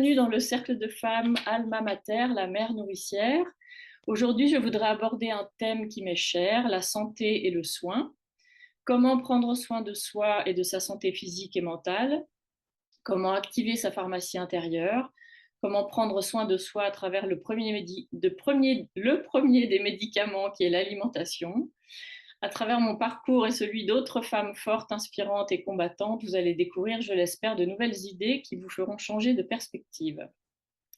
bienvenue dans le cercle de femmes Alma Mater, la mère nourricière. Aujourd'hui, je voudrais aborder un thème qui m'est cher, la santé et le soin. Comment prendre soin de soi et de sa santé physique et mentale? Comment activer sa pharmacie intérieure? Comment prendre soin de soi à travers le premier des médicaments qui est l'alimentation? À travers mon parcours et celui d'autres femmes fortes, inspirantes et combattantes, vous allez découvrir, je l'espère, de nouvelles idées qui vous feront changer de perspective.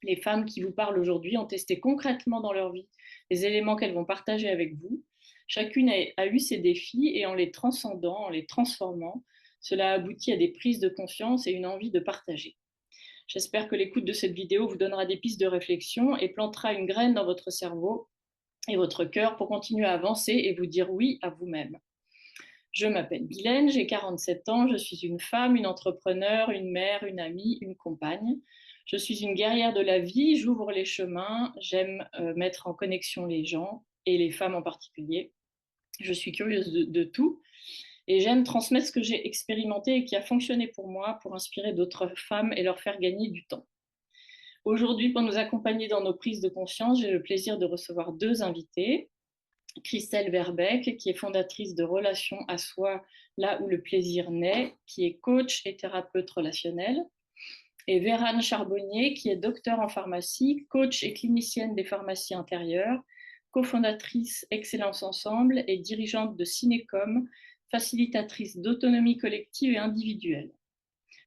Les femmes qui vous parlent aujourd'hui ont testé concrètement dans leur vie les éléments qu'elles vont partager avec vous. Chacune a eu ses défis et en les transcendant, en les transformant, cela a abouti à des prises de conscience et une envie de partager. J'espère que l'écoute de cette vidéo vous donnera des pistes de réflexion et plantera une graine dans votre cerveau et votre cœur pour continuer à avancer et vous dire oui à vous-même. Je m'appelle Guylaine, j'ai 47 ans, je suis une femme, une entrepreneure, une mère, une amie, une compagne. Je suis une guerrière de la vie, j'ouvre les chemins, j'aime mettre en connexion les gens et les femmes en particulier. Je suis curieuse de tout et j'aime transmettre ce que j'ai expérimenté et qui a fonctionné pour moi pour inspirer d'autres femmes et leur faire gagner du temps. Aujourd'hui, pour nous accompagner dans nos prises de conscience, j'ai le plaisir de recevoir deux invités. Christelle Verbeek, qui est fondatrice de Relations à Soi, là où le plaisir naît, qui est coach et thérapeute relationnel. Et Vérane Charbonnier, qui est docteur en pharmacie, coach et clinicienne des pharmacies intérieures, cofondatrice Excellence Ensemble et dirigeante de Cinécom, facilitatrice d'autonomie collective et individuelle.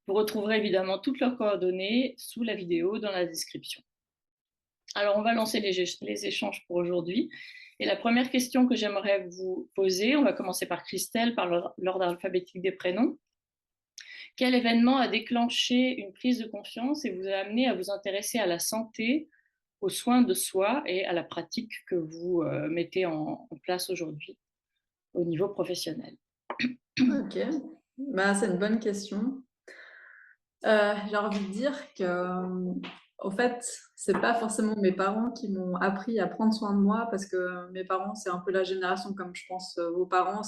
Vous retrouverez évidemment toutes leurs coordonnées sous la vidéo dans la description. Alors, on va lancer les échanges pour aujourd'hui. Et la première question que j'aimerais vous poser, on va commencer par Christelle, par l'ordre alphabétique des prénoms. Quel événement a déclenché une prise de conscience et vous a amené à vous intéresser à la santé, aux soins de soi et à la pratique que vous mettez en place aujourd'hui au niveau professionnel? Ok, c'est une bonne question. J'ai envie de dire que, au fait, c'est pas forcément mes parents qui m'ont appris à prendre soin de moi parce que mes parents, c'est un peu la génération comme je pense vos parents,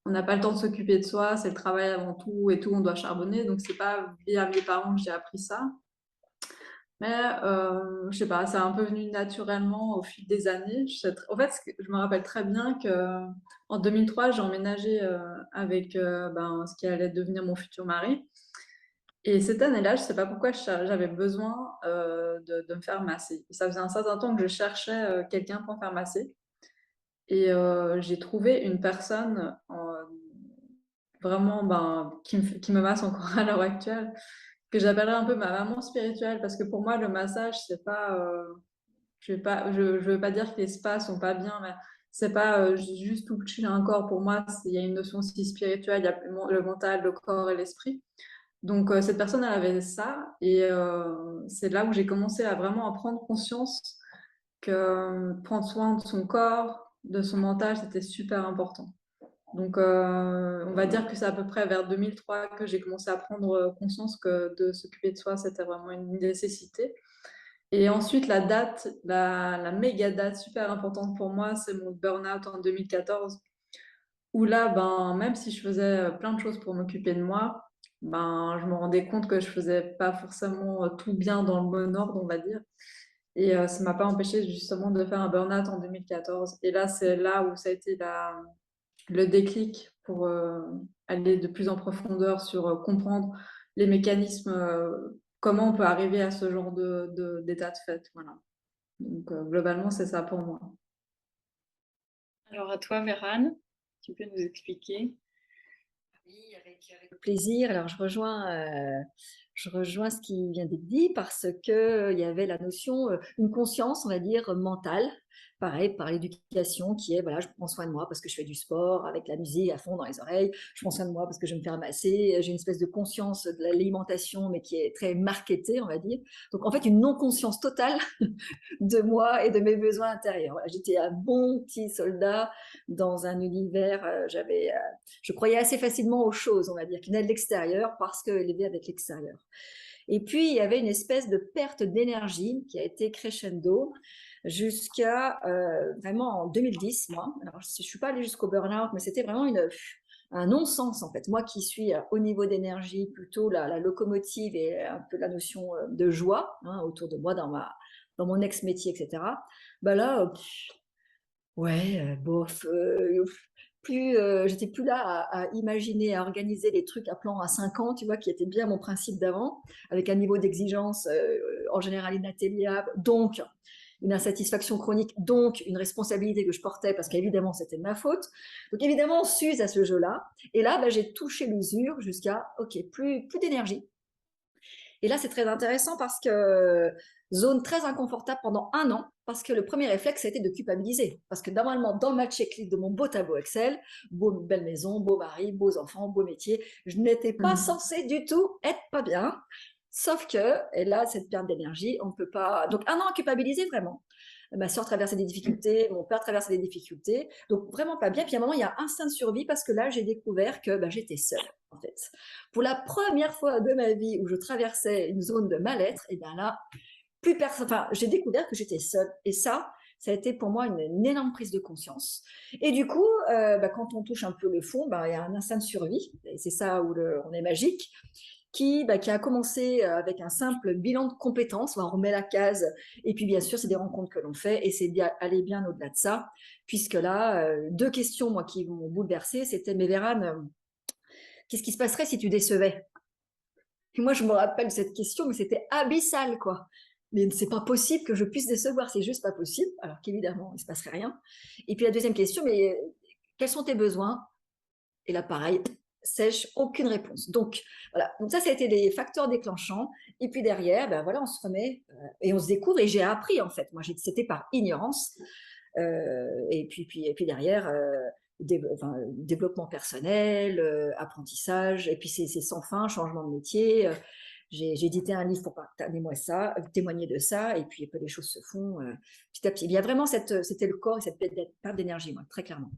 on n'a pas le temps de s'occuper de soi, c'est le travail avant tout et tout, on doit charbonner. Donc, c'est pas via mes parents que j'ai appris ça. Mais je sais pas, c'est un peu venu naturellement au fil des années. En fait, je me rappelle très bien que en 2003, j'ai emménagé avec ce qui allait devenir mon futur mari. Et cette année-là, je sais pas pourquoi j'avais besoin de me faire masser. Ça faisait un certain temps que je cherchais quelqu'un pour me faire masser. Et j'ai trouvé une personne vraiment qui me masse encore à l'heure actuelle, que j'appellerais un peu ma maman spirituelle, parce que pour moi, le massage, c'est pas, je veux pas dire que les spas sont pas bien, mais c'est pas juste toucher un corps. Pour moi, il y a une notion aussi spirituelle, il y a le mental, le corps et l'esprit. Donc, cette personne, elle avait ça, et c'est là où j'ai commencé à vraiment prendre conscience que prendre soin de son corps, de son mental, c'était super important. Donc, on va dire que c'est à peu près vers 2003 que j'ai commencé à prendre conscience que de s'occuper de soi, c'était vraiment une nécessité. Et ensuite, la méga date super importante pour moi, c'est mon burn-out en 2014, où là, même si je faisais plein de choses pour m'occuper de moi, je me rendais compte que je faisais pas forcément tout bien dans le bon ordre, on va dire. Et ça m'a pas empêché justement de faire un burn-out en 2014. Et là, c'est là où ça a été le déclic pour aller de plus en profondeur sur comprendre les mécanismes, comment on peut arriver à ce genre d'état de fait. Voilà. Donc, globalement, c'est ça pour moi. Alors à toi, Vérane, tu peux nous expliquer? Oui, avec plaisir. Alors, je rejoins ce qui vient d'être dit parce que il y avait la notion, une conscience, on va dire, mentale. Pareil, par l'éducation qui est, voilà, je prends soin de moi parce que je fais du sport avec la musique à fond dans les oreilles. Je prends soin de moi parce que je vais me faire masser. J'ai une espèce de conscience de l'alimentation, mais qui est très marketée, on va dire. Donc, en fait, une non-conscience totale de moi et de mes besoins intérieurs. Voilà, j'étais un bon petit soldat dans un univers, je croyais assez facilement aux choses, on va dire, qui venaient de l'extérieur parce qu'elles étaient avec l'extérieur. Et puis, il y avait une espèce de perte d'énergie qui a été crescendo jusqu'à vraiment en 2010, moi. Alors, je ne suis pas allée jusqu'au burn-out, mais c'était vraiment un non-sens en fait. Moi qui suis au niveau d'énergie plutôt la locomotive et un peu la notion de joie hein, autour de moi dans mon ex-métier, etc. Bah là, ouais, bof, plus, j'étais plus là à imaginer, à organiser les trucs à plan à 5 ans, tu vois, qui était bien mon principe d'avant, avec un niveau d'exigence en général inatteignable, donc une insatisfaction chronique, donc une responsabilité que je portais parce qu'évidemment c'était de ma faute. Donc évidemment on s'use à ce jeu-là. Et là, bah, j'ai touché l'usure jusqu'à, ok, plus d'énergie. Et là, c'est très intéressant parce que zone très inconfortable pendant 1 an, parce que le premier réflexe, c'était de culpabiliser. Parce que normalement, dans ma checklist de mon beau tableau Excel, belle maison, beau mari, beaux enfants, beau métier, je n'étais pas censée du tout être pas bien. Sauf que, et là, cette perte d'énergie, on ne peut pas. Donc, 1 an à culpabiliser vraiment. Ma soeur traversait des difficultés, mon père traversait des difficultés, donc vraiment pas bien. Puis à un moment, il y a un instinct de survie parce que là, j'ai découvert que bah, j'étais seule, en fait. Pour la première fois de ma vie où je traversais une zone de mal-être, et bien là, plus personne. Enfin, j'ai découvert que j'étais seule. Et ça a été pour moi une énorme prise de conscience. Et du coup, bah, quand on touche un peu le fond, bah, il y a un instinct de survie. Et c'est ça où on est magique. Qui a commencé avec un simple bilan de compétences. On remet la case. Et puis, bien sûr, c'est des rencontres que l'on fait. Et c'est aller bien au-delà de ça. Puisque là, 2 questions, moi, qui m'ont bouleversée, c'était, mais Vérane, qu'est-ce qui se passerait si tu décevais? Et moi, je me rappelle cette question, mais c'était abyssal, quoi. Mais c'est pas possible que je puisse décevoir, c'est juste pas possible, alors qu'évidemment, il ne se passerait rien. Et puis la deuxième question, mais quels sont tes besoins? Et là, pareil, sèche, aucune réponse. Donc, voilà. Donc ça a été des facteurs déclenchants. Et puis derrière, ben voilà, on se remet et on se découvre. Et j'ai appris, en fait. Moi, c'était par ignorance. Et puis derrière, développement personnel, apprentissage, et puis c'est sans fin, changement de métier. J'ai édité un livre pour témoigner de ça, et puis les choses se font petit à petit. Il y a vraiment c'était le corps et cette perte d'énergie, moi, très clairement.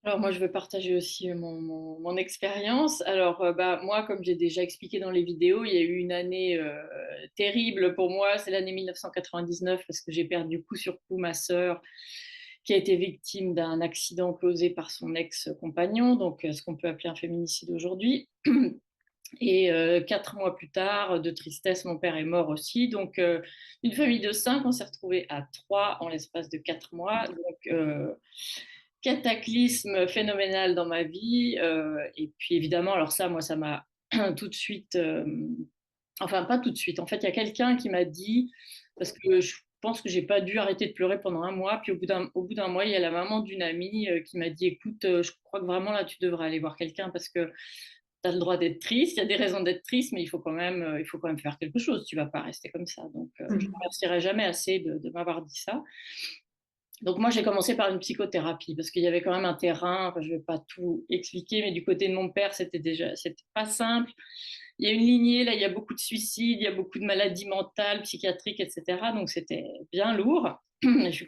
Alors moi, je veux partager aussi mon expérience. Alors bah, moi, comme j'ai déjà expliqué dans les vidéos, il y a eu une année terrible pour moi. C'est l'année 1999 parce que j'ai perdu coup sur coup ma sœur qui a été victime d'un accident causé par son ex-compagnon, donc ce qu'on peut appeler un féminicide aujourd'hui. Et 4 mois plus tard, de tristesse, mon père est mort aussi. Donc, une famille de 5, on s'est retrouvés à 3 en l'espace de 4 mois. Donc, cataclysme phénoménal dans ma vie. Et puis, évidemment, alors ça, moi, ça m'a tout de suite... enfin, pas tout de suite. En fait, il y a quelqu'un qui m'a dit, parce que je pense que j'ai pas dû arrêter de pleurer pendant un mois. Puis au bout d'un mois, il y a la maman d'une amie qui m'a dit, écoute, je crois que vraiment là, tu devrais aller voir quelqu'un parce que tu as le droit d'être triste, il y a des raisons d'être triste, mais il faut quand même faire quelque chose. Tu vas pas rester comme ça. Donc, je ne remercierai jamais assez de m'avoir dit ça. Donc, moi, j'ai commencé par une psychothérapie parce qu'il y avait quand même un terrain. Enfin, je ne vais pas tout expliquer, mais du côté de mon père, c'était pas simple. Il y a une lignée, là, il y a beaucoup de suicides, il y a beaucoup de maladies mentales, psychiatriques, etc. Donc, c'était bien lourd. Je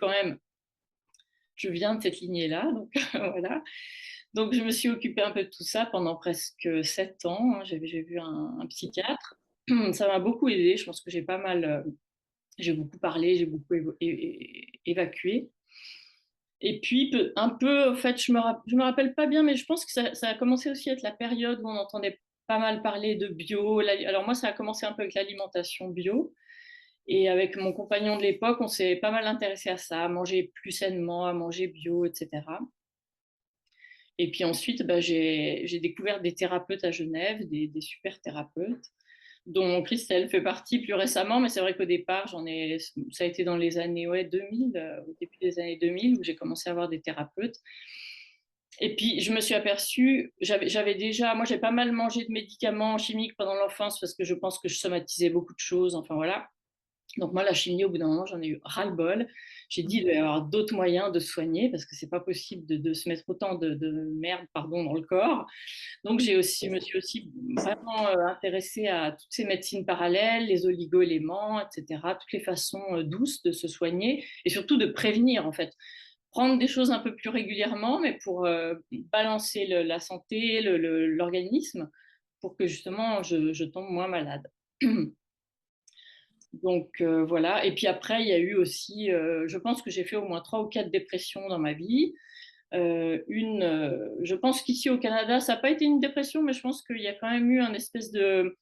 viens de cette lignée-là, donc voilà. Donc, je me suis occupée un peu de tout ça pendant presque 7 ans, hein. J'ai vu un psychiatre. Ça m'a beaucoup aidée. Je pense que j'ai beaucoup parlé, j'ai beaucoup évacué. Et puis, un peu, en fait, je me rappelle pas bien, mais je pense que ça a commencé aussi à être la période où on entendait pas mal parler de bio. Alors, moi, ça a commencé un peu avec l'alimentation bio. Et avec mon compagnon de l'époque, on s'est pas mal intéressé à ça, à manger plus sainement, à manger bio, etc. Et puis ensuite, bah, j'ai découvert des thérapeutes à Genève, des super thérapeutes, dont Christelle fait partie plus récemment, mais c'est vrai qu'au départ, ça a été dans les années 2000, au début des années 2000, où j'ai commencé à avoir des thérapeutes. Et puis, je me suis aperçue, moi, j'ai pas mal mangé de médicaments chimiques pendant l'enfance parce que je pense que je somatisais beaucoup de choses, enfin voilà. Donc moi, la chimie, au bout d'un moment, j'en ai eu ras-le-bol. J'ai dit, il doit y avoir d'autres moyens de soigner parce que c'est pas possible de se mettre autant de merde, pardon, dans le corps. Donc je me suis aussi vraiment intéressée à toutes ces médecines parallèles, les oligo-éléments, etc., toutes les façons douces de se soigner et surtout de prévenir en fait. Prendre des choses un peu plus régulièrement, mais pour balancer la santé, l'organisme, pour que justement je tombe moins malade. Donc voilà. Et puis après, il y a eu aussi, je pense que j'ai fait au moins 3 ou 4 dépressions dans ma vie. Je pense qu'ici au Canada, ça n'a pas été une dépression, mais je pense qu'il y a quand même eu un espèce de...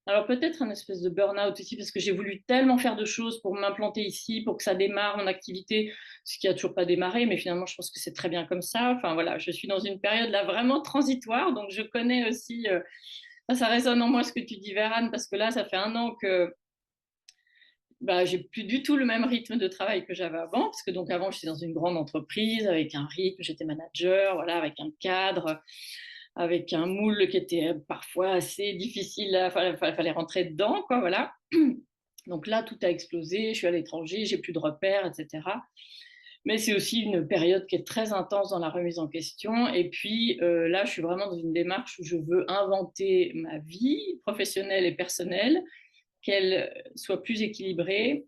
Alors peut-être un espèce de burn-out aussi, parce que j'ai voulu tellement faire de choses pour m'implanter ici, pour que ça démarre mon activité, ce qui n'a toujours pas démarré, mais finalement je pense que c'est très bien comme ça. Enfin voilà, je suis dans une période là vraiment transitoire, donc je connais aussi, ça résonne en moi ce que tu dis, Véran, parce que là ça fait 1 an que bah, j'ai plus du tout le même rythme de travail que j'avais avant, parce que donc avant j'étais dans une grande entreprise avec un rythme, j'étais manager, voilà, avec un cadre, avec un moule qui était parfois assez difficile, il fallait rentrer dedans, quoi, voilà. Donc là, tout a explosé, je suis à l'étranger, j'ai plus de repères, etc. Mais c'est aussi une période qui est très intense dans la remise en question. Et puis là, je suis vraiment dans une démarche où je veux inventer ma vie professionnelle et personnelle, qu'elle soit plus équilibrée.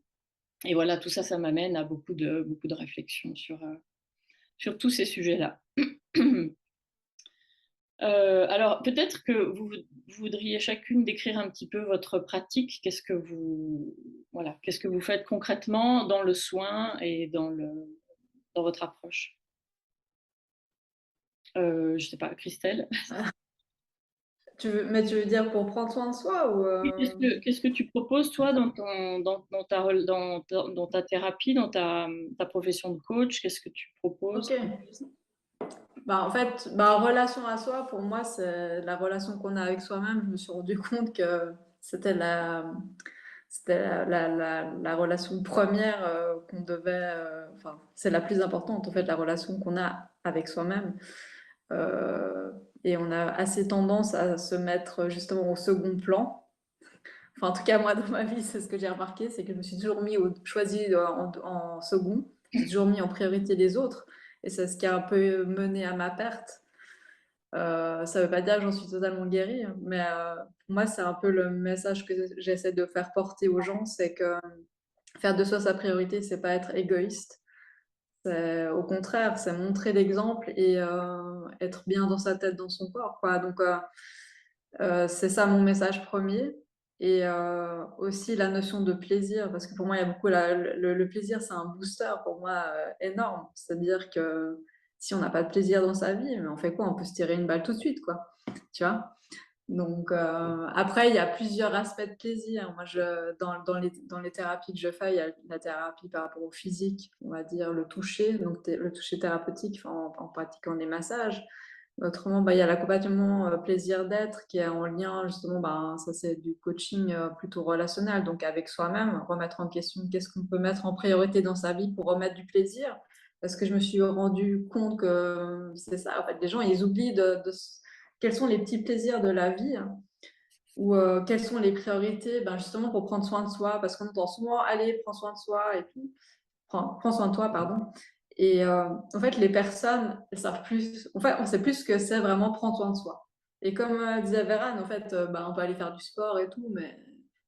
Et voilà, tout ça, ça m'amène à beaucoup de réflexions sur tous ces sujets-là. Alors, peut-être que vous voudriez chacune décrire un petit peu votre pratique. Qu'est-ce que vous faites concrètement dans le soin et dans votre approche? Je ne sais pas, Christelle? Mais tu veux dire pour prendre soin de soi ou Oui, qu'est-ce que tu proposes, toi, dans ta thérapie, dans ta profession de coach? Qu'est-ce que tu proposes? Ok. Bah, en fait, bah, relation à soi, pour moi, c'est la relation qu'on a avec soi-même. Je me suis rendu compte que c'était la relation première qu'on devait. Enfin, c'est la plus importante, en fait, la relation qu'on a avec soi-même. Euh, et on a assez tendance à se mettre justement au second plan. Enfin, en tout cas, moi, dans ma vie, c'est ce que j'ai remarqué, c'est que je me suis toujours choisi en second. J'ai toujours mis en priorité les autres. Et c'est ce qui a un peu mené à ma perte. Ça veut pas dire que j'en suis totalement guérie, hein, mais pour moi, c'est un peu le message que j'essaie de faire porter aux gens, c'est que faire de soi sa priorité, c'est pas être égoïste. Au contraire, c'est montrer l'exemple et être bien dans sa tête, dans son corps, quoi. Donc, c'est ça mon message premier. Et aussi la notion de plaisir, parce que pour moi, il y a beaucoup le plaisir, c'est un booster pour moi énorme. C'est-à-dire que si on n'a pas de plaisir dans sa vie, mais on fait quoi? On peut se tirer une balle tout de suite, quoi. Tu vois? Donc après, il y a plusieurs aspects de plaisir. Moi, dans les thérapies que je fais, il y a la thérapie par rapport au physique, on va dire le toucher, donc le toucher thérapeutique en pratiquant des massages. Autrement, bah, il y a l'accompagnement plaisir d'être qui est en lien justement, bah, ça c'est du coaching plutôt relationnel, donc avec soi-même, remettre en question qu'est-ce qu'on peut mettre en priorité dans sa vie pour remettre du plaisir. Parce que je me suis rendu compte que c'est ça, en fait, les gens ils oublient quels sont les petits plaisirs de la vie, hein, ou quelles sont les priorités ben, justement pour prendre soin de soi, parce qu'on entend souvent allez, prends soin de soi et tout, prends soin de toi, pardon. Et en fait, les personnes, elles savent plus, en fait, on sait plus ce que c'est vraiment prendre soin de soi. Et comme disait Véran, en fait, ben, on peut aller faire du sport et tout, mais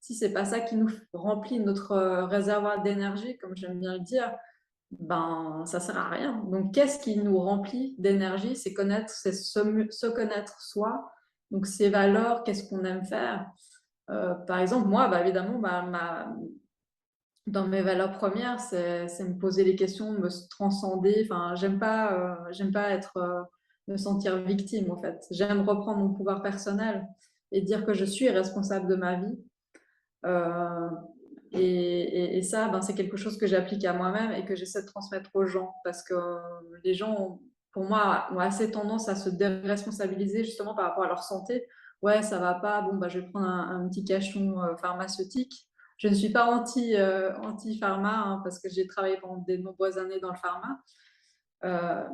si c'est pas ça qui nous remplit notre réservoir d'énergie, comme j'aime bien le dire, ben ça sert à rien. Donc qu'est-ce qui nous remplit d'énergie? C'est connaître, c'est se connaître soi. Donc ses valeurs, qu'est-ce qu'on aime faire? Par exemple, moi, bah, évidemment, bah, dans mes valeurs premières, c'est me poser les questions, me transcender. Enfin, j'aime pas être, me sentir victime, en fait. J'aime reprendre mon pouvoir personnel et dire que je suis responsable de ma vie. Euh, et ça, ben, c'est quelque chose que j'applique à moi-même et que j'essaie de transmettre aux gens parce que les gens, pour moi, ont assez tendance à se déresponsabiliser justement par rapport à leur santé. Ouais, ça va pas, bon, bah, je vais prendre un petit cachon pharmaceutique. Je ne suis pas anti-pharma hein, parce que j'ai travaillé pendant de nombreuses années dans le pharma.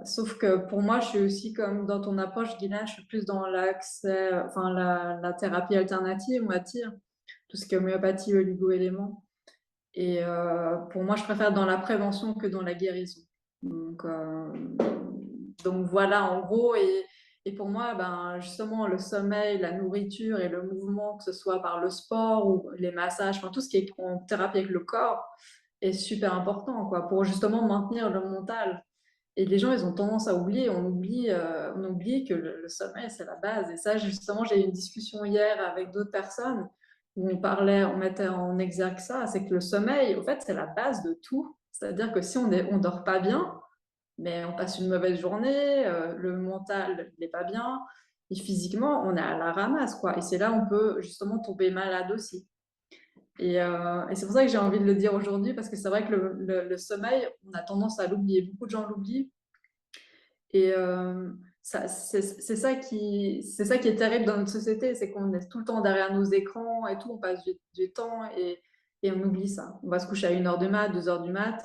Sauf que pour moi, je suis aussi comme dans ton approche, Guylaine, je suis plus dans l'accès, enfin la thérapie alternative, on va dire, tout ce qui est homéopathie, oligo-éléments. Et pour moi, je préfère dans la prévention que dans la guérison. Donc, voilà, en gros. Et pour moi, ben, justement, le sommeil, la nourriture et le mouvement, que ce soit par le sport ou les massages, enfin, tout ce qui est en thérapie avec le corps, est super important, quoi, pour justement maintenir le mental. Et les gens, ils ont tendance à oublier. On oublie que le sommeil, c'est la base. Et ça, justement, j'ai eu une discussion hier avec d'autres personnes où on mettait en exergue ça, c'est que le sommeil, au fait, c'est la base de tout. C'est-à-dire que si on dort pas bien, mais on passe une mauvaise journée, le mental n'est pas bien, et physiquement, on est à la ramasse, quoi. Et c'est là où on peut justement tomber malade aussi. Et c'est pour ça que j'ai envie de le dire aujourd'hui, parce que c'est vrai que le sommeil, on a tendance à l'oublier. Beaucoup de gens l'oublient. Et c'est ça qui est terrible dans notre société, c'est qu'on est tout le temps derrière nos écrans et tout, on passe du temps et on oublie ça. On va se coucher à 1h du mat, 2h du mat,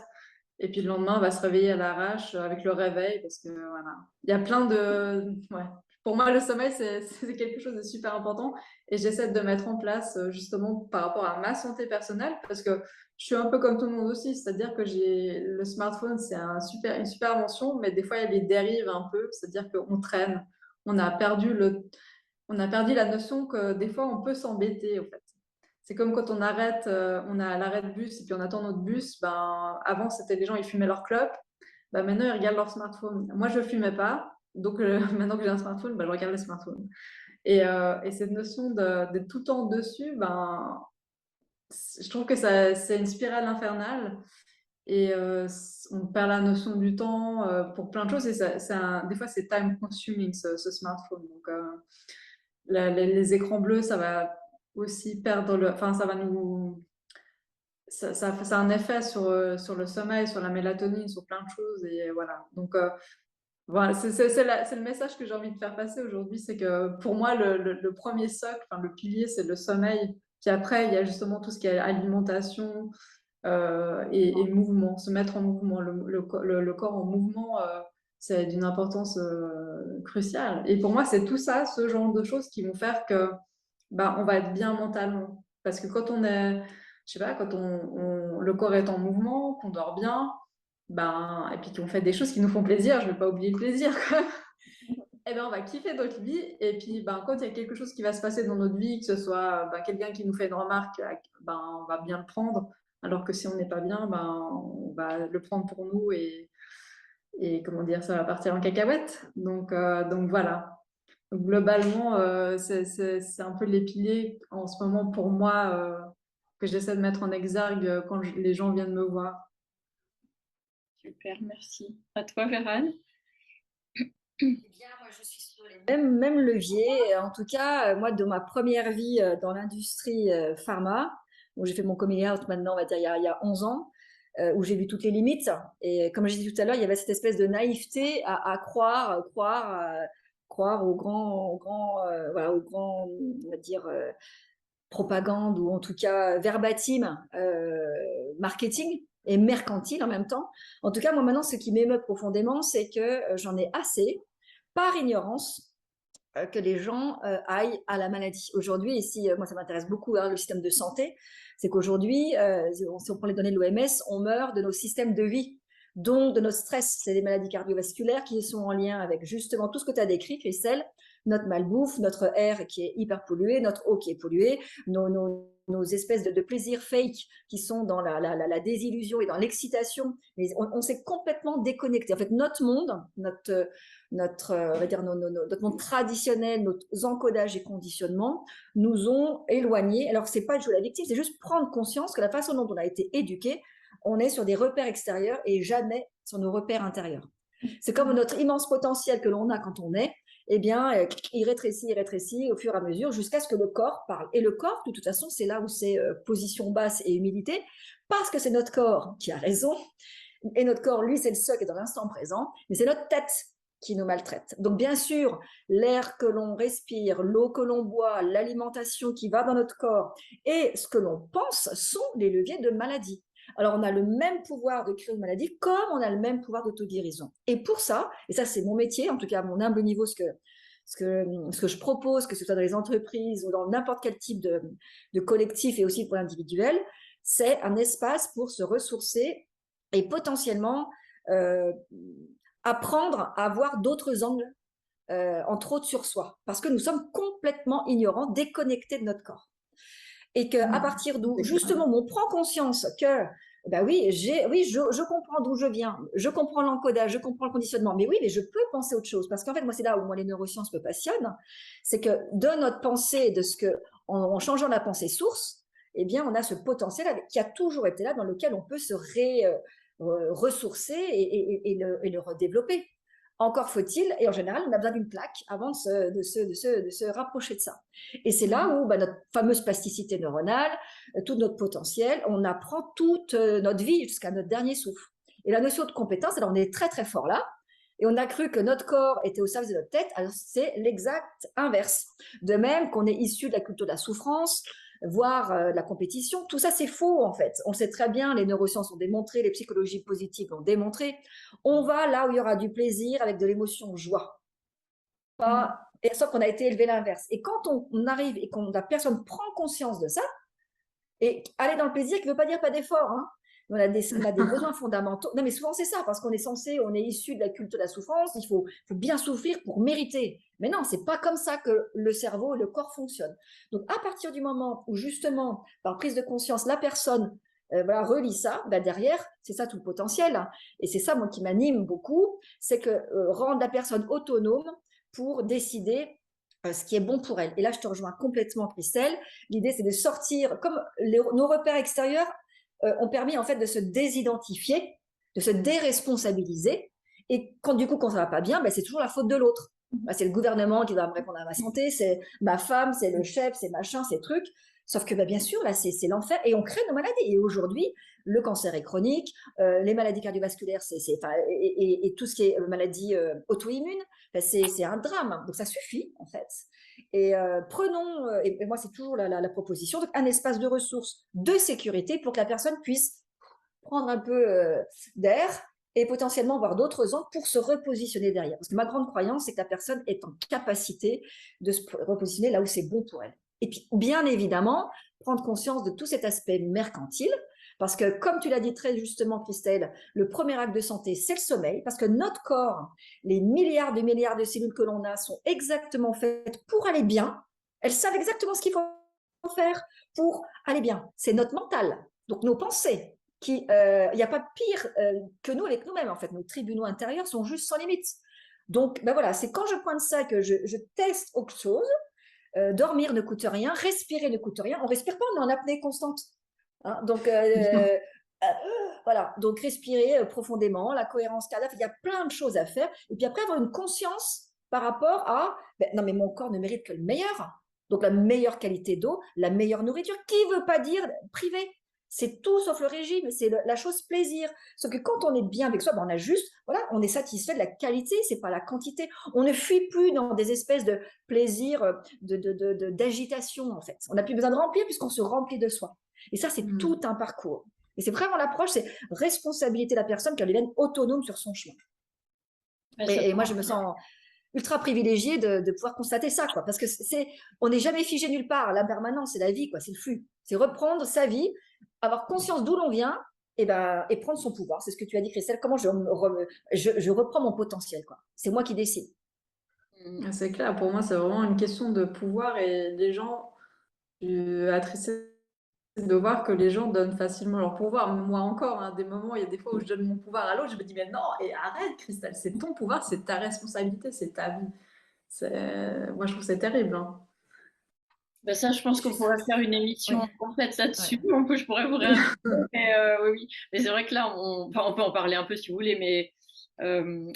et puis le lendemain, on va se réveiller à l'arrache avec le réveil, parce que voilà. Il y a plein de... Ouais. Pour moi, le sommeil, c'est quelque chose de super important, et j'essaie de mettre en place justement par rapport à ma santé personnelle, parce que je suis un peu comme tout le monde aussi, c'est-à-dire que le smartphone, c'est une super invention, mais des fois, il y a des dérives un peu, c'est-à-dire qu'on traîne. On a perdu on a perdu la notion que des fois, on peut s'embêter, en fait. C'est comme quand on arrête, on a l'arrêt de bus et puis on attend notre bus. Ben, avant, c'était les gens, ils fumaient leur clope. Ben, maintenant, ils regardent leur smartphone. Moi, je ne fumais pas. Donc, maintenant que j'ai un smartphone, ben, je regarde le smartphone. Et cette notion d'être tout le temps dessus, ben, je trouve que c'est une spirale infernale. Et on perd la notion du temps pour plein de choses. Et des fois, c'est time consuming, ce smartphone. Donc, les écrans bleus, ça va aussi perdre enfin, ça va nous. Ça a un effet sur le sommeil, sur la mélatonine, sur plein de choses. Et voilà. Donc, voilà, c'est le message que j'ai envie de faire passer aujourd'hui. C'est que pour moi, le premier socle, enfin, le pilier, c'est le sommeil. Puis après, il y a justement tout ce qui est alimentation et mouvement, se mettre en mouvement. Le corps en mouvement, c'est d'une importance cruciale. Et pour moi, c'est tout ça, ce genre de choses qui vont faire que bah, on va être bien mentalement. Parce que quand on est, je sais pas, quand le corps est en mouvement, qu'on dort bien, ben, et puis qu'on fait des choses qui nous font plaisir, je ne vais pas oublier le plaisir, quoi. Et ben, on va kiffer notre vie. Et puis, ben, quand il y a quelque chose qui va se passer dans notre vie, que ce soit ben, quelqu'un qui nous fait une remarque, ben, on va bien le prendre. Alors que si on n'est pas bien, ben, on va le prendre pour nous et comment dire, ça va partir en cacahuète. Donc voilà. Donc, globalement, c'est un peu les piliers en ce moment pour moi que j'essaie de mettre en exergue quand les gens viennent me voir. Super, merci. À toi, Vérane. Eh bien, moi, je suis sur les mêmes leviers. En tout cas, moi, de ma première vie dans l'industrie pharma, où j'ai fait mon coming out maintenant, on va dire, il y a 11 ans, où j'ai vu toutes les limites. Et comme je disais tout à l'heure, il y avait cette espèce de naïveté à croire voilà, aux grands, on va dire, propagande ou en tout cas verbatim marketing et mercantile en même temps. En tout cas, moi maintenant, ce qui m'émeut profondément, c'est que j'en ai assez, par ignorance, que les gens aillent à la maladie. Aujourd'hui, ici, moi ça m'intéresse beaucoup, hein, le système de santé, c'est qu'aujourd'hui, si on prend les données de l'OMS, on meurt de nos systèmes de vie, donc de notre stress. C'est des maladies cardiovasculaires qui sont en lien avec justement tout ce que tu as décrit, Christelle, notre malbouffe, notre air qui est hyper pollué, notre eau qui est polluée, nos espèces de plaisirs fake qui sont dans la désillusion et dans l'excitation. On s'est complètement déconnecté. En fait, notre monde, on va dire notre monde traditionnel, nos encodages et conditionnements nous ont éloignés. Alors, ce n'est pas de jouer la victime, c'est juste prendre conscience que la façon dont on a été éduqué, on est sur des repères extérieurs et jamais sur nos repères intérieurs. C'est comme notre immense potentiel que l'on a quand on est, eh bien, il rétrécit au fur et à mesure jusqu'à ce que le corps parle. Et le corps, de toute façon, c'est là où c'est position basse et humilité, parce que c'est notre corps qui a raison. Et notre corps, lui, c'est le seul qui est dans l'instant présent, mais c'est notre tête qui nous maltraite. Donc, bien sûr, l'air que l'on respire, l'eau que l'on boit, l'alimentation qui va dans notre corps et ce que l'on pense sont les leviers de maladie. Alors, on a le même pouvoir de créer une maladie comme on a le même pouvoir d'auto-guérison. Et pour ça, et ça, c'est mon métier, en tout cas à mon humble niveau, ce que je propose, que ce soit dans les entreprises ou dans n'importe quel type de collectif et aussi pour l'individuel, c'est un espace pour se ressourcer et potentiellement apprendre à avoir d'autres angles, entre autres sur soi, parce que nous sommes complètement ignorants, déconnectés de notre corps. Et qu'à partir d'où, justement, on prend conscience que, ben oui, je comprends d'où je viens, je comprends l'encodage, je comprends le conditionnement, mais oui, mais je peux penser autre chose. Parce qu'en fait, moi, c'est là où moi, les neurosciences me passionnent, c'est que de notre pensée, en changeant la pensée source, eh bien, on a ce potentiel qui a toujours été là, dans lequel on peut se ressourcer et le redévelopper. Encore faut-il, et en général, on a besoin d'une plaque avant de se rapprocher de ça. Et c'est là où notre fameuse plasticité neuronale, tout notre potentiel, on apprend toute notre vie jusqu'à notre dernier souffle. Et la notion de compétence, alors on est très très fort là, et on a cru que notre corps était au service de notre tête, alors c'est l'exact inverse. De même qu'on est issu de la culture de la souffrance, voire la compétition, tout ça c'est faux en fait. On sait très bien, les neurosciences ont démontré, les psychologies positives l'ont démontré, on va là où il y aura du plaisir avec de l'émotion joie. Et sauf qu'on a été élevé l'inverse. Et quand on arrive et qu'on la personne prend conscience de ça, et aller dans le plaisir qui ne veut pas dire pas d'effort, hein. On a des besoins fondamentaux. Non, mais souvent c'est ça, parce qu'on est censé, on est issu de la culture de la souffrance, il faut bien souffrir pour mériter. Mais non, c'est pas comme ça que le cerveau et le corps fonctionnent. Donc à partir du moment où justement, par prise de conscience, la personne relie ça, derrière, c'est ça tout le potentiel. Hein. Et c'est ça, moi, qui m'anime beaucoup, c'est que rendre la personne autonome pour décider ce qui est bon pour elle. Et là, je te rejoins complètement, Christelle. L'idée, c'est de sortir, comme nos repères extérieurs ont permis en fait de se désidentifier, de se déresponsabiliser. Et quand ça va pas bien, c'est toujours la faute de l'autre. C'est le gouvernement qui doit me répondre à ma santé, c'est ma femme, c'est le chef, c'est machin, ces trucs. Sauf que bien sûr, là, c'est l'enfer. Et on crée nos maladies. Et aujourd'hui, le cancer est chronique, les maladies cardiovasculaires, et tout ce qui est maladies auto-immunes, c'est un drame. Donc ça suffit, en fait. Et prenons, et moi, c'est toujours la proposition, donc un espace de ressources, de sécurité pour que la personne puisse prendre un peu d'air et potentiellement voir d'autres angles pour se repositionner derrière. Parce que ma grande croyance, c'est que la personne est en capacité de se repositionner là où c'est bon pour elle. Et puis, bien évidemment, prendre conscience de tout cet aspect mercantile, parce que, comme tu l'as dit très justement, Christelle, le premier acte de santé, c'est le sommeil, parce que notre corps, les milliards de cellules que l'on a sont exactement faites pour aller bien. Elles savent exactement ce qu'il faut faire pour aller bien. C'est notre mental, donc nos pensées. Il n'y a pas pire que nous avec nous-mêmes, en fait. Nos tribunaux intérieurs sont juste sans limite. Donc, voilà, c'est quand je pointe ça que je teste autre chose. Dormir ne coûte rien, respirer ne coûte rien. On ne respire pas, on est en apnée constante. Hein, donc, voilà. Donc, respirer profondément, la cohérence cardiaque, il y a plein de choses à faire. Et puis après, avoir une conscience par rapport à non, mais mon corps ne mérite que le meilleur. Donc, la meilleure qualité d'eau, la meilleure nourriture, qui ne veut pas dire privé. C'est tout sauf le régime, c'est la chose plaisir. Sauf que quand on est bien avec soi, on a juste, voilà, on est satisfait de la qualité, c'est pas la quantité. On ne fuit plus dans des espèces de plaisir, d'agitation en fait. On n'a plus besoin de remplir puisqu'on se remplit de soi. Et ça, c'est tout un parcours. Et c'est vraiment l'approche, c'est responsabilité de la personne qu'elle devienne autonome sur son chemin. Et moi, je me sens ultra privilégiée de pouvoir constater ça, quoi, parce que on n'est jamais figé nulle part. La permanence, c'est la vie, quoi, c'est le flux. C'est reprendre sa vie, avoir conscience d'où l'on vient et prendre son pouvoir. C'est ce que tu as dit, Christelle. Comment je reprends mon potentiel, quoi. C'est moi qui décide. C'est clair. Pour moi, c'est vraiment une question de pouvoir et les gens, attristés de voir que les gens donnent facilement leur pouvoir. Moi encore, hein, des moments, il y a des fois où je donne mon pouvoir à l'autre, je me dis mais non, et arrête, Christelle, c'est ton pouvoir, c'est ta responsabilité, c'est ta vie. Moi, je trouve c'est terrible. Hein. Ça, je pense qu'on pourrait faire une émission complète là-dessus. Ouais. Je pourrais vous réinviter. Oui. Mais c'est vrai que là, on peut en parler un peu si vous voulez, mais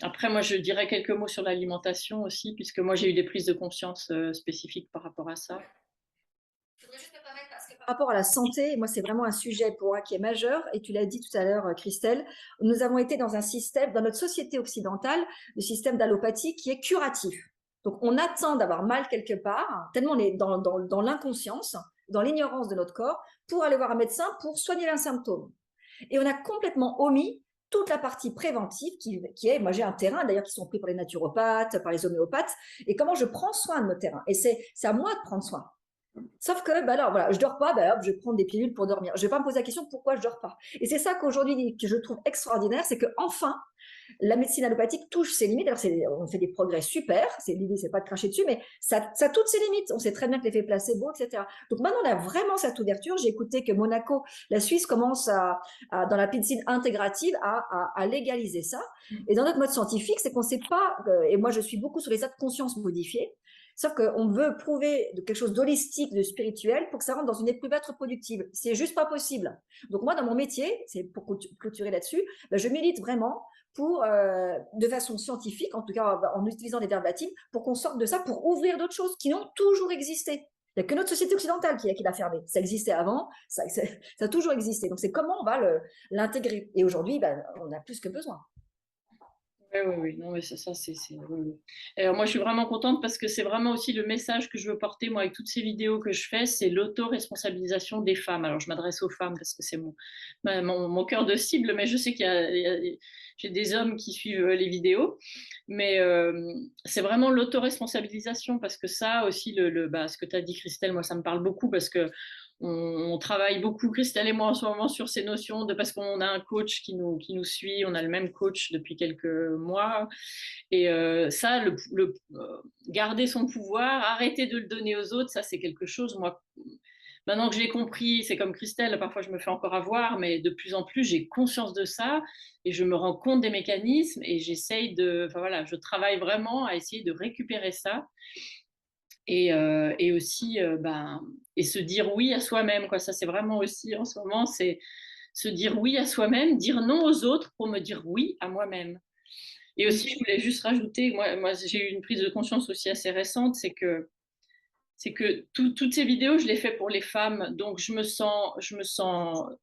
après, moi, je dirais quelques mots sur l'alimentation aussi, puisque moi, j'ai eu des prises de conscience spécifiques par rapport à ça. Je voudrais juste me permettre, parce que par rapport à la santé, moi, c'est vraiment un sujet pour moi qui est majeur, et tu l'as dit tout à l'heure, Christelle, nous avons été dans un système, dans notre société occidentale, le système d'allopathie qui est curatif. Donc, on attend d'avoir mal quelque part, tellement on est dans l'inconscience, dans l'ignorance de notre corps, pour aller voir un médecin pour soigner un symptôme. Et on a complètement omis toute la partie préventive qui est, moi j'ai un terrain d'ailleurs qui sont pris par les naturopathes, par les homéopathes, et comment je prends soin de mon terrain. Et c'est à moi de prendre soin. Sauf que, alors, voilà, je dors pas, hop, je vais prendre des pilules pour dormir. Je vais pas me poser la question pourquoi je dors pas. Et c'est ça qu'aujourd'hui, que je trouve extraordinaire, c'est qu'enfin, la médecine allopathique touche ses limites. Alors, on fait des progrès super. L'idée, c'est pas de cracher dessus, mais ça a toutes ses limites. On sait très bien que l'effet placebo, etc. Donc maintenant, on a vraiment cette ouverture. J'ai écouté que Monaco, la Suisse, commence dans la médecine intégrative à légaliser ça. Et dans notre mode scientifique, c'est qu'on sait pas, et moi, je suis beaucoup sur les états de conscience modifiés. Sauf qu'on veut prouver de quelque chose d'holistique, de spirituel, pour que ça rentre dans une éprouvette reproductive. C'est juste pas possible. Donc moi, dans mon métier, c'est pour clôturer là-dessus, ben, je milite vraiment pour, de façon scientifique, en tout cas en utilisant des verbes latines, pour qu'on sorte de ça, pour ouvrir d'autres choses qui ont toujours existé. Il n'y a que notre société occidentale qui l'a fermé. Ça existait avant, ça a toujours existé. Donc c'est comment on va l'intégrer. Et aujourd'hui, ben, on a plus que besoin. Oui, oui, oui. Non, mais oui, oui. Alors, moi, je suis vraiment contente parce que c'est vraiment aussi le message que je veux porter, moi, avec toutes ces vidéos que je fais, c'est l'autoresponsabilisation des femmes. Alors, je m'adresse aux femmes parce que c'est mon cœur de cible, mais je sais j'ai des hommes qui suivent les vidéos. Mais c'est vraiment l'autoresponsabilisation parce que ça aussi, ce que tu as dit, Christelle, moi, ça me parle beaucoup parce que on travaille beaucoup, Christelle et moi, en ce moment, sur ces notions parce qu'on a un coach qui nous suit, on a le même coach depuis quelques mois. Et ça, garder son pouvoir, arrêter de le donner aux autres, ça, c'est quelque chose, moi, maintenant que je l'ai compris, c'est comme Christelle, parfois je me fais encore avoir, mais de plus en plus, j'ai conscience de ça et je me rends compte des mécanismes et enfin voilà, je travaille vraiment à essayer de récupérer ça et aussi et se dire oui à soi-même, quoi. Ça, c'est vraiment aussi en ce moment, c'est se dire oui à soi-même, dire non aux autres pour me dire oui à moi-même. Et aussi, je voulais juste rajouter, moi j'ai eu une prise de conscience aussi assez récente, c'est que toutes ces vidéos, je les fais pour les femmes, donc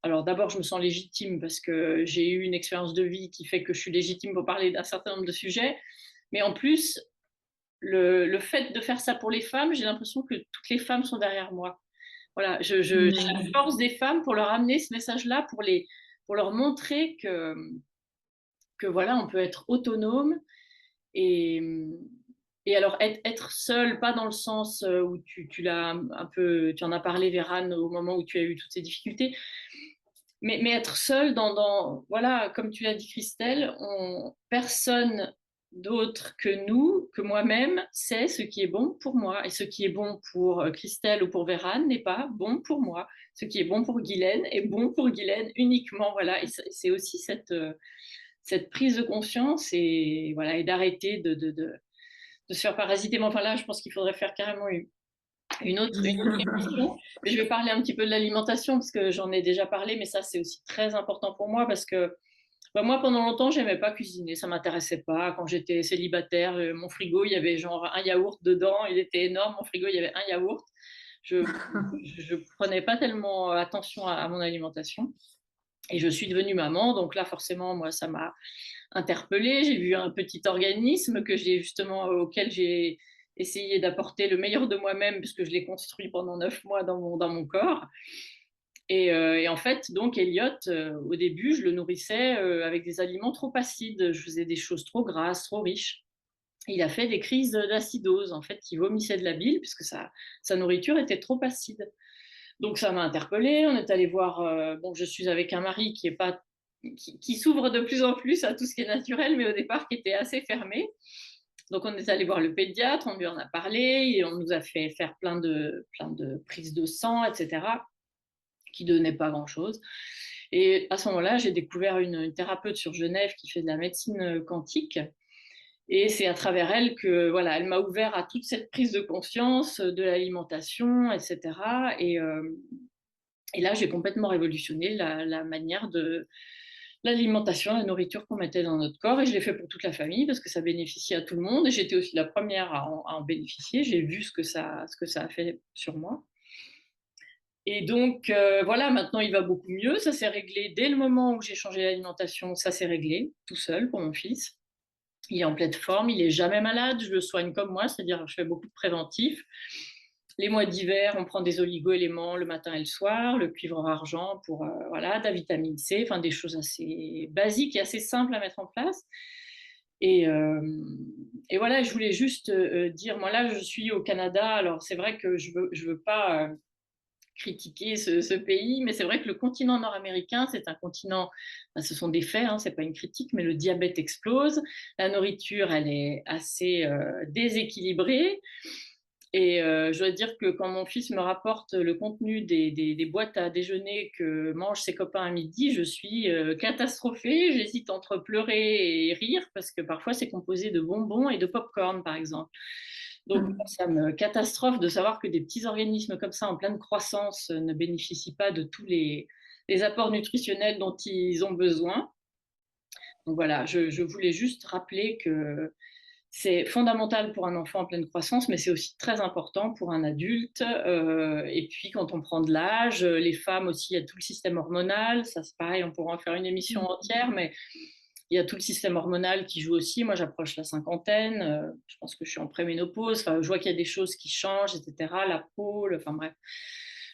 alors d'abord, je me sens légitime parce que j'ai eu une expérience de vie qui fait que je suis légitime pour parler d'un certain nombre de sujets, mais en plus, le fait de faire ça pour les femmes, j'ai l'impression que toutes les femmes sont derrière moi. Voilà, j'ai la force des femmes pour leur amener ce message-là, pour leur montrer que voilà, on peut être autonome et, et alors être seule, pas dans le sens où tu en as parlé, Vérane, au moment où tu as eu toutes ces difficultés, mais être seule voilà, comme tu l'as dit, Christelle, personne d'autre que nous, que moi-même, sait ce qui est bon pour moi. Et ce qui est bon pour Christelle ou pour Vérane n'est pas bon pour moi. Ce qui est bon pour Guylaine est bon pour Guylaine uniquement. Voilà. Et c'est aussi cette prise de conscience et, voilà, et d'arrêter de se faire parasiter. Mais enfin là, je pense qu'il faudrait faire carrément une autre émission. Mais je vais parler un petit peu de l'alimentation parce que j'en ai déjà parlé, mais ça, c'est aussi très important pour moi parce que moi, pendant longtemps, j'aimais pas cuisiner, ça m'intéressait pas. Quand j'étais célibataire, mon frigo, il y avait genre un yaourt dedans, il était énorme, mon frigo, il y avait un yaourt. Je prenais pas tellement attention à mon alimentation. Et je suis devenue maman, donc là, forcément, moi, ça m'a interpellée. J'ai vu un petit organisme auquel j'ai essayé d'apporter le meilleur de moi-même, puisque je l'ai construit pendant 9 mois dans mon corps. Et en fait, donc, Elliot, au début, je le nourrissais avec des aliments trop acides. Je faisais des choses trop grasses, trop riches. Il a fait des crises d'acidose. En fait, il vomissait de la bile, puisque sa nourriture était trop acide. Donc ça m'a interpellée. On est allé voir. Je suis avec un mari qui s'ouvre de plus en plus à tout ce qui est naturel, mais au départ qui était assez fermé. Donc on est allé voir le pédiatre, on lui en a parlé, et on nous a fait faire plein de prises de sang, etc., qui donnaient pas grand-chose. Et à ce moment-là, j'ai découvert une thérapeute sur Genève qui fait de la médecine quantique. Et c'est à travers elle que, voilà, elle m'a ouvert à toute cette prise de conscience de l'alimentation, etc. Et là, j'ai complètement révolutionné la manière de l'alimentation, la nourriture qu'on mettait dans notre corps. Et je l'ai fait pour toute la famille parce que ça bénéficie à tout le monde. Et j'étais aussi la première à en bénéficier. J'ai vu ce que ça a fait sur moi. Et donc, voilà, maintenant, il va beaucoup mieux. Ça s'est réglé dès le moment où j'ai changé l'alimentation. Ça s'est réglé tout seul pour mon fils. Il est en pleine forme, il n'est jamais malade. Je le soigne comme moi, c'est-à-dire je fais beaucoup de préventifs. Les mois d'hiver, on prend des oligo-éléments le matin et le soir, le cuivre argent pour de la vitamine C, enfin des choses assez basiques et assez simples à mettre en place. Et voilà, je voulais juste dire, moi là, je suis au Canada, alors c'est vrai que je veux pas critiquer ce pays, mais c'est vrai que le continent nord-américain, c'est un continent, ce sont des faits, hein, c'est pas une critique, mais le diabète explose, la nourriture, elle est assez déséquilibrée. Et je dois dire que quand mon fils me rapporte le contenu des boîtes à déjeuner que mangent ses copains à midi, je suis catastrophée. J'hésite entre pleurer et rire parce que parfois c'est composé de bonbons et de pop-corn, par exemple. Donc, ça me catastrophe de savoir que des petits organismes comme ça, en pleine croissance, ne bénéficient pas de tous les apports nutritionnels dont ils ont besoin. Donc voilà, je voulais juste rappeler que c'est fondamental pour un enfant en pleine croissance, mais c'est aussi très important pour un adulte. Et puis, quand on prend de l'âge, les femmes aussi, il y a tout le système hormonal. Ça, c'est pareil, on pourra en faire une émission entière, mais il y a tout le système hormonal qui joue aussi. Moi, j'approche la cinquantaine. Je pense que je suis en préménopause. Enfin, je vois qu'il y a des choses qui changent, etc. La peau, enfin bref.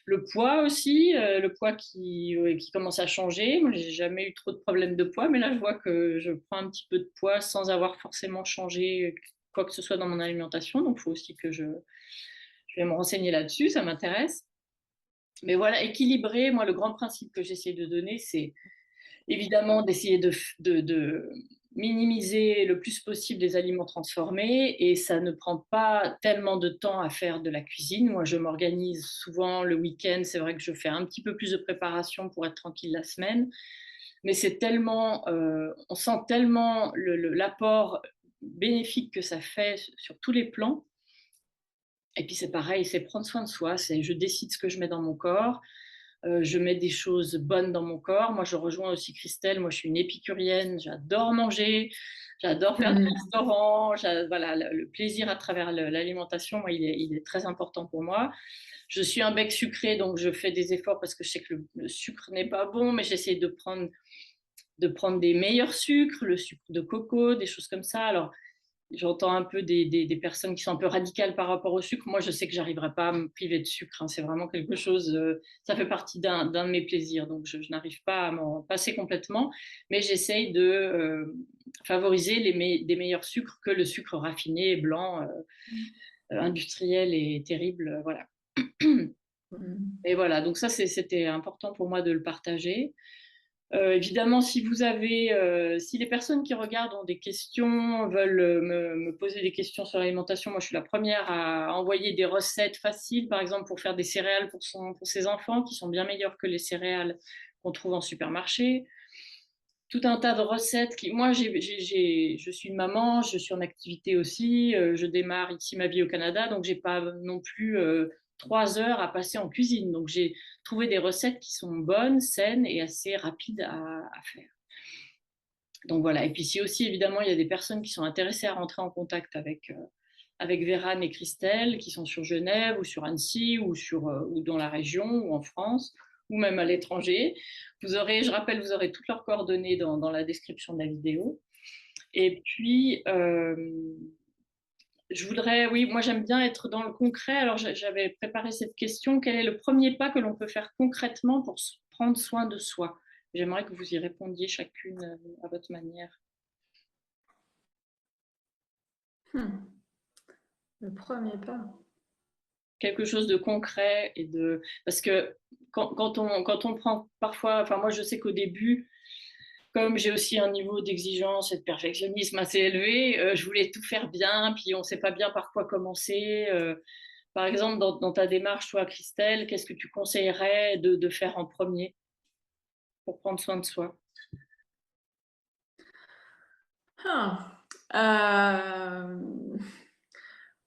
Le poids aussi, le poids qui commence à changer. Moi, j'ai jamais eu trop de problèmes de poids, mais là, je vois que je prends un petit peu de poids sans avoir forcément changé quoi que ce soit dans mon alimentation. Donc, il faut aussi que je vais me renseigner là-dessus, ça m'intéresse. Mais voilà, équilibrer, moi, le grand principe que j'essaie de donner, c'est évidemment d'essayer de minimiser le plus possible les aliments transformés, et ça ne prend pas tellement de temps à faire de la cuisine. Moi, je m'organise souvent le week-end. C'est vrai que je fais un petit peu plus de préparation pour être tranquille la semaine, mais c'est tellement, on sent tellement l'apport bénéfique que ça fait sur tous les plans. Et puis c'est pareil, c'est prendre soin de soi, c'est je décide ce que je mets dans mon corps. Je mets des choses bonnes dans mon corps. Moi, je rejoins aussi Christelle. Moi, je suis une épicurienne. J'adore manger. J'adore faire des restaurants. Voilà, le plaisir à travers l'alimentation, moi, il est très important pour moi. Je suis un bec sucré, donc je fais des efforts parce que je sais que le sucre n'est pas bon, mais j'essaie de prendre des meilleurs sucres, le sucre de coco, des choses comme ça. Alors, j'entends un peu des personnes qui sont un peu radicales par rapport au sucre. Moi, je sais que j'arriverai pas à me priver de sucre, hein. C'est vraiment quelque chose, ça fait partie d'un de mes plaisirs. Donc, je n'arrive pas à m'en passer complètement, mais j'essaye de favoriser des meilleurs sucres que le sucre raffiné, blanc, industriel et terrible. Voilà. Et voilà, donc ça, c'était important pour moi de le partager. Évidemment, si les personnes qui regardent ont des questions, veulent me poser des questions sur l'alimentation, moi je suis la première à envoyer des recettes faciles, par exemple pour faire des céréales pour ses enfants, qui sont bien meilleures que les céréales qu'on trouve en supermarché. Tout un tas de recettes moi je suis une maman, je suis en activité aussi, je démarre ici ma vie au Canada, donc j'ai pas non plus 3 heures à passer en cuisine. Donc j'ai trouvé des recettes qui sont bonnes, saines et assez rapides à faire. Donc voilà. Et puis si aussi évidemment il y a des personnes qui sont intéressées à rentrer en contact avec Véran et Christelle, qui sont sur Genève ou sur Annecy ou dans la région ou en France ou même à l'étranger. Je rappelle, vous aurez toutes leurs coordonnées dans la description de la vidéo. Et puis, oui, moi j'aime bien être dans le concret. Alors j'avais préparé cette question: quel est le premier pas que l'on peut faire concrètement pour prendre soin de soi? J'aimerais que vous y répondiez chacune à votre manière. Le premier pas. Quelque chose de concret parce que quand on prend parfois, enfin moi je sais qu'au début, comme j'ai aussi un niveau d'exigence et de perfectionnisme assez élevé, je voulais tout faire bien, puis on ne sait pas bien par quoi commencer. Par exemple, dans ta démarche, toi, Christelle, qu'est-ce que tu conseillerais de faire en premier pour prendre soin de soi?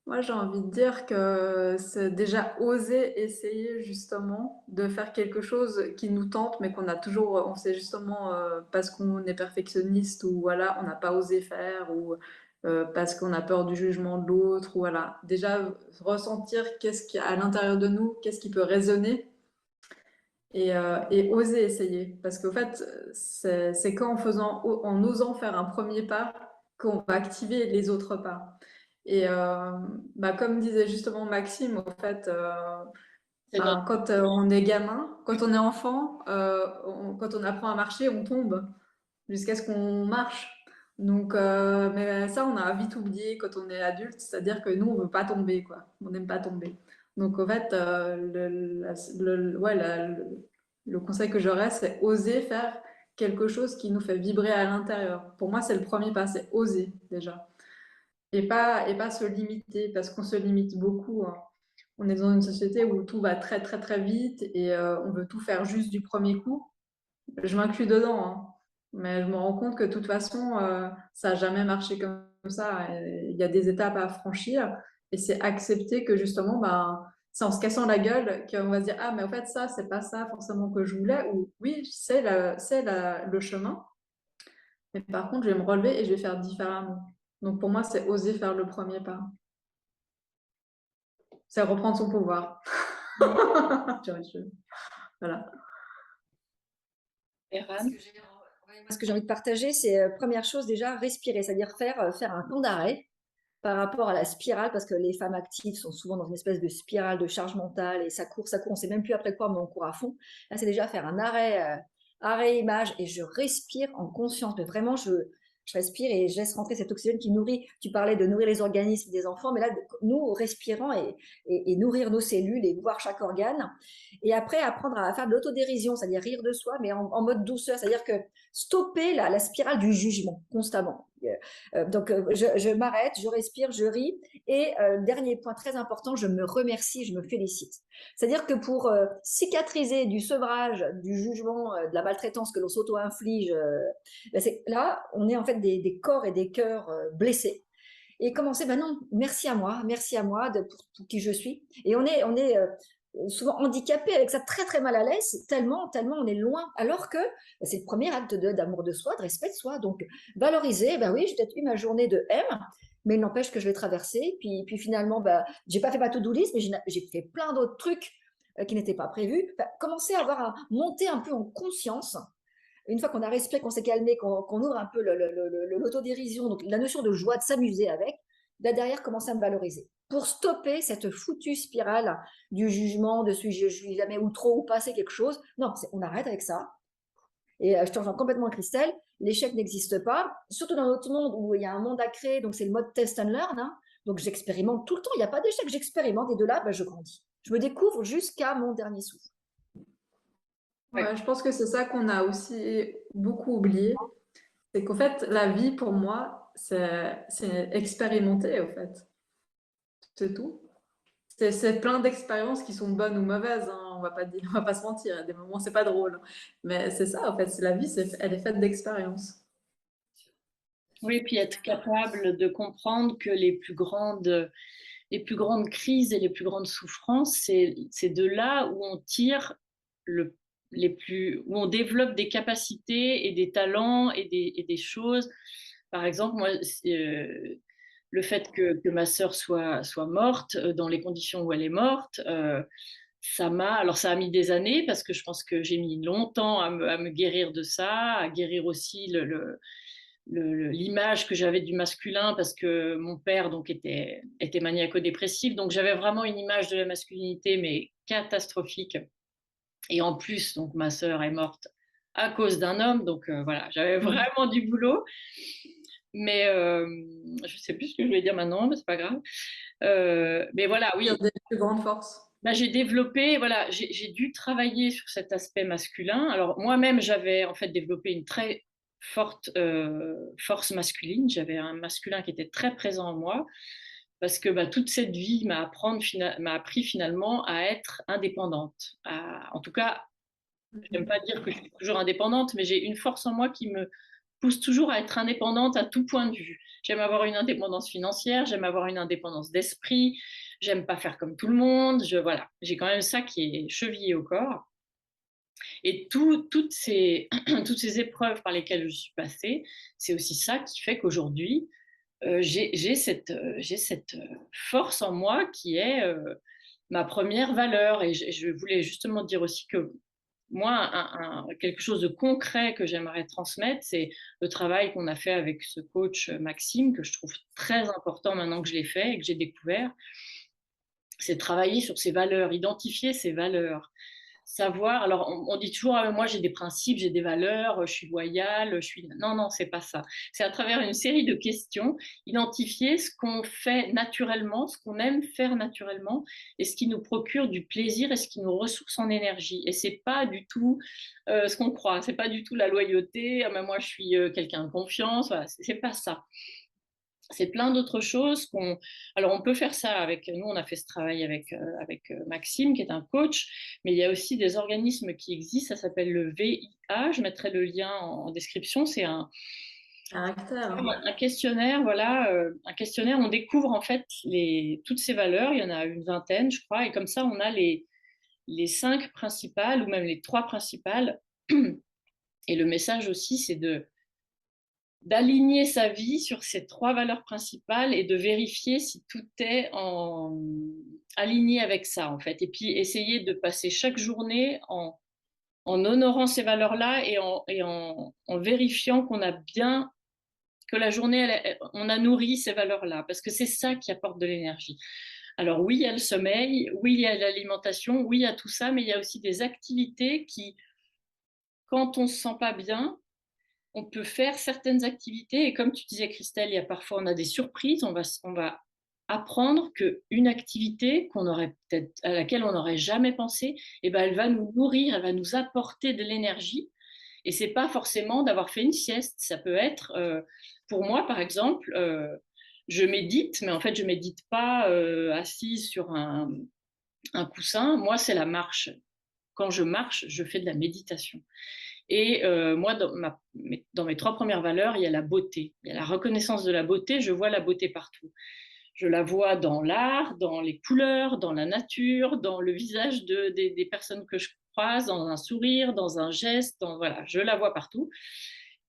Moi, j'ai envie de dire que c'est déjà oser essayer justement de faire quelque chose qui nous tente, mais on sait justement parce qu'on est perfectionniste ou voilà, on n'a pas osé faire ou parce qu'on a peur du jugement de l'autre ou voilà. Déjà ressentir qu'est-ce qu'il y a à l'intérieur de nous, qu'est-ce qui peut résonner et oser essayer. Parce qu'au fait, c'est en osant faire un premier pas qu'on va activer les autres pas. Et comme disait justement Maxime, au fait, quand on est gamin, quand on est enfant, quand on apprend à marcher, on tombe jusqu'à ce qu'on marche. Donc, mais ça, on a vite oublié quand on est adulte, c'est-à-dire que nous, on veut pas tomber, quoi. On n'aime pas tomber. Donc, en fait, le conseil que j'aurais, c'est oser faire quelque chose qui nous fait vibrer à l'intérieur. Pour moi, c'est le premier pas, c'est oser déjà. Et pas se limiter, parce qu'on se limite beaucoup, hein. On est dans une société où tout va très très très vite et on veut tout faire juste du premier coup. Je m'inclus dedans, hein. Mais je me rends compte que de toute façon, ça n'a jamais marché comme ça. Il y a des étapes à franchir Et c'est accepter que justement, ben, c'est en se cassant la gueule qu'on va se dire, ah, mais en fait, ça, c'est pas ça forcément que je voulais, ou oui, le chemin, mais par contre, je vais me relever et je vais faire différemment. Donc pour moi, c'est oser faire le premier pas. C'est reprendre son pouvoir. Voilà. Eran? Ce que j'ai envie de partager, c'est première chose déjà, respirer, c'est-à-dire faire un temps d'arrêt par rapport à la spirale, parce que les femmes actives sont souvent dans une espèce de spirale de charge mentale et ça court, on ne sait même plus après quoi, mais on court à fond. Là, c'est déjà faire un arrêt image et je respire en conscience, mais vraiment, je respire et je laisse rentrer cet oxygène qui nourrit. Tu parlais de nourrir les organismes des enfants, mais là, nous, respirant et nourrir nos cellules et voir chaque organe. Et après, apprendre à faire de l'autodérision, c'est-à-dire rire de soi, mais en mode douceur, c'est-à-dire que stopper la spirale du jugement constamment. Donc, je m'arrête, je respire, je ris. Et dernier point très important, je me remercie, je me félicite. C'est-à-dire que pour cicatriser du sevrage, du jugement, de la maltraitance que l'on s'auto-inflige, là, on est en fait des corps et des cœurs blessés. Et commencer, ben non, merci à moi pour qui je suis. Et on est souvent handicapé avec ça, très très mal à l'aise, tellement on est loin. Alors que c'est le premier acte d'amour de soi, de respect de soi. Donc valoriser, ben oui, j'ai peut-être eu ma journée de M, mais il n'empêche que je vais traverser. Puis finalement, ben, j'ai pas fait ma to-do list, mais j'ai fait plein d'autres trucs qui n'étaient pas prévus. Ben, commencer à monter un peu en conscience. Une fois qu'on a respiré, qu'on s'est calmé, qu'on ouvre un peu l'autodérision, donc la notion de joie, de s'amuser avec, là derrière, commencer à me valoriser. Pour stopper cette foutue spirale du jugement, de suis-je jamais ou trop ou pas, c'est quelque chose. Non, on arrête avec ça. Et je te rejoins complètement, Christelle. L'échec n'existe pas, surtout dans notre monde où il y a un monde à créer, donc c'est le mode test and learn. Hein. Donc j'expérimente tout le temps, il n'y a pas d'échec, j'expérimente et de là, ben, je grandis. Je me découvre jusqu'à mon dernier souffle. Ouais, je pense que c'est ça qu'on a aussi beaucoup oublié. C'est qu'en fait, la vie, pour moi, c'est expérimenter, au fait. C'est tout. C'est plein d'expériences qui sont bonnes ou mauvaises, hein. On va pas se mentir. À des moments, c'est pas drôle. Mais c'est ça, en fait. C'est la vie, elle est faite d'expériences. Oui, puis être capable de comprendre que les plus grandes crises et les plus grandes souffrances, c'est de là où on tire où on développe des capacités et des talents et des choses. Par exemple, moi, le fait que ma sœur soit morte dans les conditions où elle est morte, alors ça a mis des années parce que je pense que j'ai mis longtemps à me guérir de ça, à guérir aussi l'image que j'avais du masculin parce que mon père donc était maniaco-dépressif, donc j'avais vraiment une image de la masculinité mais catastrophique. Et en plus, donc ma sœur est morte à cause d'un homme, donc voilà, j'avais vraiment du boulot. Mais je sais plus ce que je vais dire maintenant, mais c'est pas grave. Mais voilà, oui. Des plus grandes forces. Bah, j'ai développé, voilà, j'ai dû travailler sur cet aspect masculin. Alors moi-même, j'avais en fait développé une très forte force masculine. J'avais un masculin qui était très présent en moi parce que bah, toute cette vie m'a appris finalement à être indépendante. En tout cas, j'aime pas dire que je suis toujours indépendante, mais j'ai une force en moi qui me pousse toujours à être indépendante à tout point de vue. J'aime avoir une indépendance financière, j'aime avoir une indépendance d'esprit, j'aime pas faire comme tout le monde. Voilà, j'ai quand même ça qui est chevillé au corps. Et toutes ces épreuves par lesquelles je suis passée, c'est aussi ça qui fait qu'aujourd'hui, j'ai cette force en moi qui est ma première valeur. Et je voulais justement dire aussi que moi, quelque chose de concret que j'aimerais transmettre, c'est le travail qu'on a fait avec ce coach Maxime, que je trouve très important maintenant que je l'ai fait et que j'ai découvert. C'est travailler sur ses valeurs, identifier ses valeurs. Savoir, alors on dit toujours, ah, moi j'ai des principes, j'ai des valeurs, je suis loyale, je suis. Non, non, c'est pas ça. C'est à travers une série de questions, identifier ce qu'on fait naturellement, ce qu'on aime faire naturellement, et ce qui nous procure du plaisir et ce qui nous ressource en énergie. Et c'est pas du tout ce qu'on croit, c'est pas du tout la loyauté, ah, mais moi je suis quelqu'un de confiance, voilà, c'est pas ça. C'est plein d'autres choses Alors, on peut faire ça avec. Nous, on a fait ce travail avec Maxime, qui est un coach, mais il y a aussi des organismes qui existent. Ça s'appelle le VIA. Je mettrai le lien en description. Caractère. Un questionnaire, voilà, un questionnaire, on découvre en fait toutes ces valeurs, il y en a une vingtaine, je crois, et comme ça, on a les 5 principales ou même les 3 principales. Et le message aussi, c'est d'aligner sa vie sur ces 3 valeurs principales et de vérifier si tout est aligné avec ça, en fait. Et puis, essayer de passer chaque journée en honorant ces valeurs-là et en vérifiant qu'on a bien, que la journée, on a nourri ces valeurs-là, parce que c'est ça qui apporte de l'énergie. Alors oui, il y a le sommeil, oui, il y a l'alimentation, oui, il y a tout ça, mais il y a aussi des activités qui, quand on ne se sent pas bien, on peut faire certaines activités. Et comme tu disais, Christelle, il y a parfois, on a des surprises, on va apprendre qu'une activité à laquelle on n'aurait jamais pensé, eh ben, elle va nous nourrir, elle va nous apporter de l'énergie. Et c'est pas forcément d'avoir fait une sieste. Ça peut être, pour moi, par exemple, je médite, mais en fait, je médite pas assise sur un coussin. Moi, c'est la marche. Quand je marche, je fais de la méditation. Et moi, dans mes 3 premières valeurs, il y a la beauté. Il y a la reconnaissance de la beauté. Je vois la beauté partout. Je la vois dans l'art, dans les couleurs, dans la nature, dans le visage des personnes que je croise, dans un sourire, dans un geste. Voilà, je la vois partout.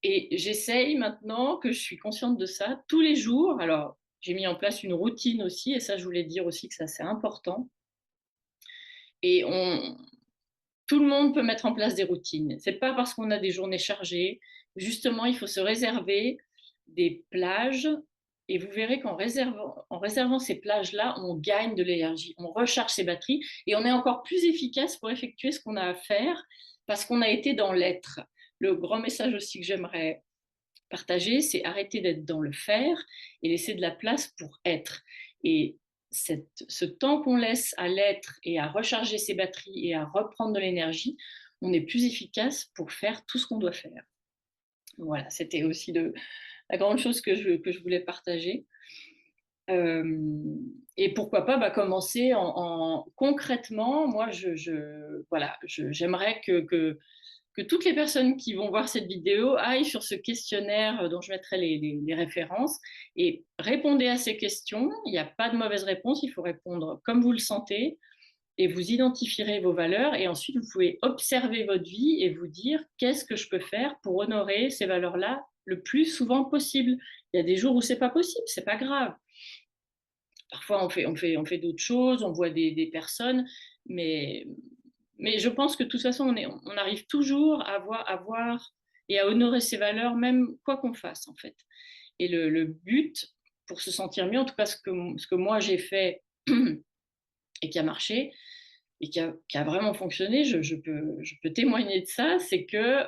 Et j'essaye maintenant que je suis consciente de ça tous les jours. Alors, j'ai mis en place une routine aussi, et ça, je voulais dire aussi que ça, c'est important. Et tout le monde peut mettre en place des routines. C'est pas parce qu'on a des journées chargées. Justement, il faut se réserver des plages. Et vous verrez qu'en réservant ces plages-là, on gagne de l'énergie, on recharge ses batteries et on est encore plus efficace pour effectuer ce qu'on a à faire parce qu'on a été dans l'être. Le grand message aussi que j'aimerais partager, c'est arrêter d'être dans le faire et laisser de la place pour être. Et ce temps qu'on laisse à l'être et à recharger ses batteries et à reprendre de l'énergie, on est plus efficace pour faire tout ce qu'on doit faire. Voilà, c'était aussi la grande chose que je voulais partager. Et pourquoi pas commencer concrètement. Moi, voilà, j'aimerais que toutes les personnes qui vont voir cette vidéo aillent sur ce questionnaire dont je mettrai les références et répondez à ces questions. Il n'y a pas de mauvaise réponse, il faut répondre comme vous le sentez et vous identifierez vos valeurs et ensuite vous pouvez observer votre vie et vous dire qu'est-ce que je peux faire pour honorer ces valeurs-là le plus souvent possible. Il y a des jours où c'est pas possible, c'est pas grave. Parfois on fait d'autres choses, on voit des personnes, mais je pense que de toute façon, on arrive toujours à voir et à honorer ses valeurs, même quoi qu'on fasse, en fait. Et le but, pour se sentir mieux, en tout cas ce que moi j'ai fait et qui a marché, et qui a vraiment fonctionné, je peux témoigner de ça, c'est que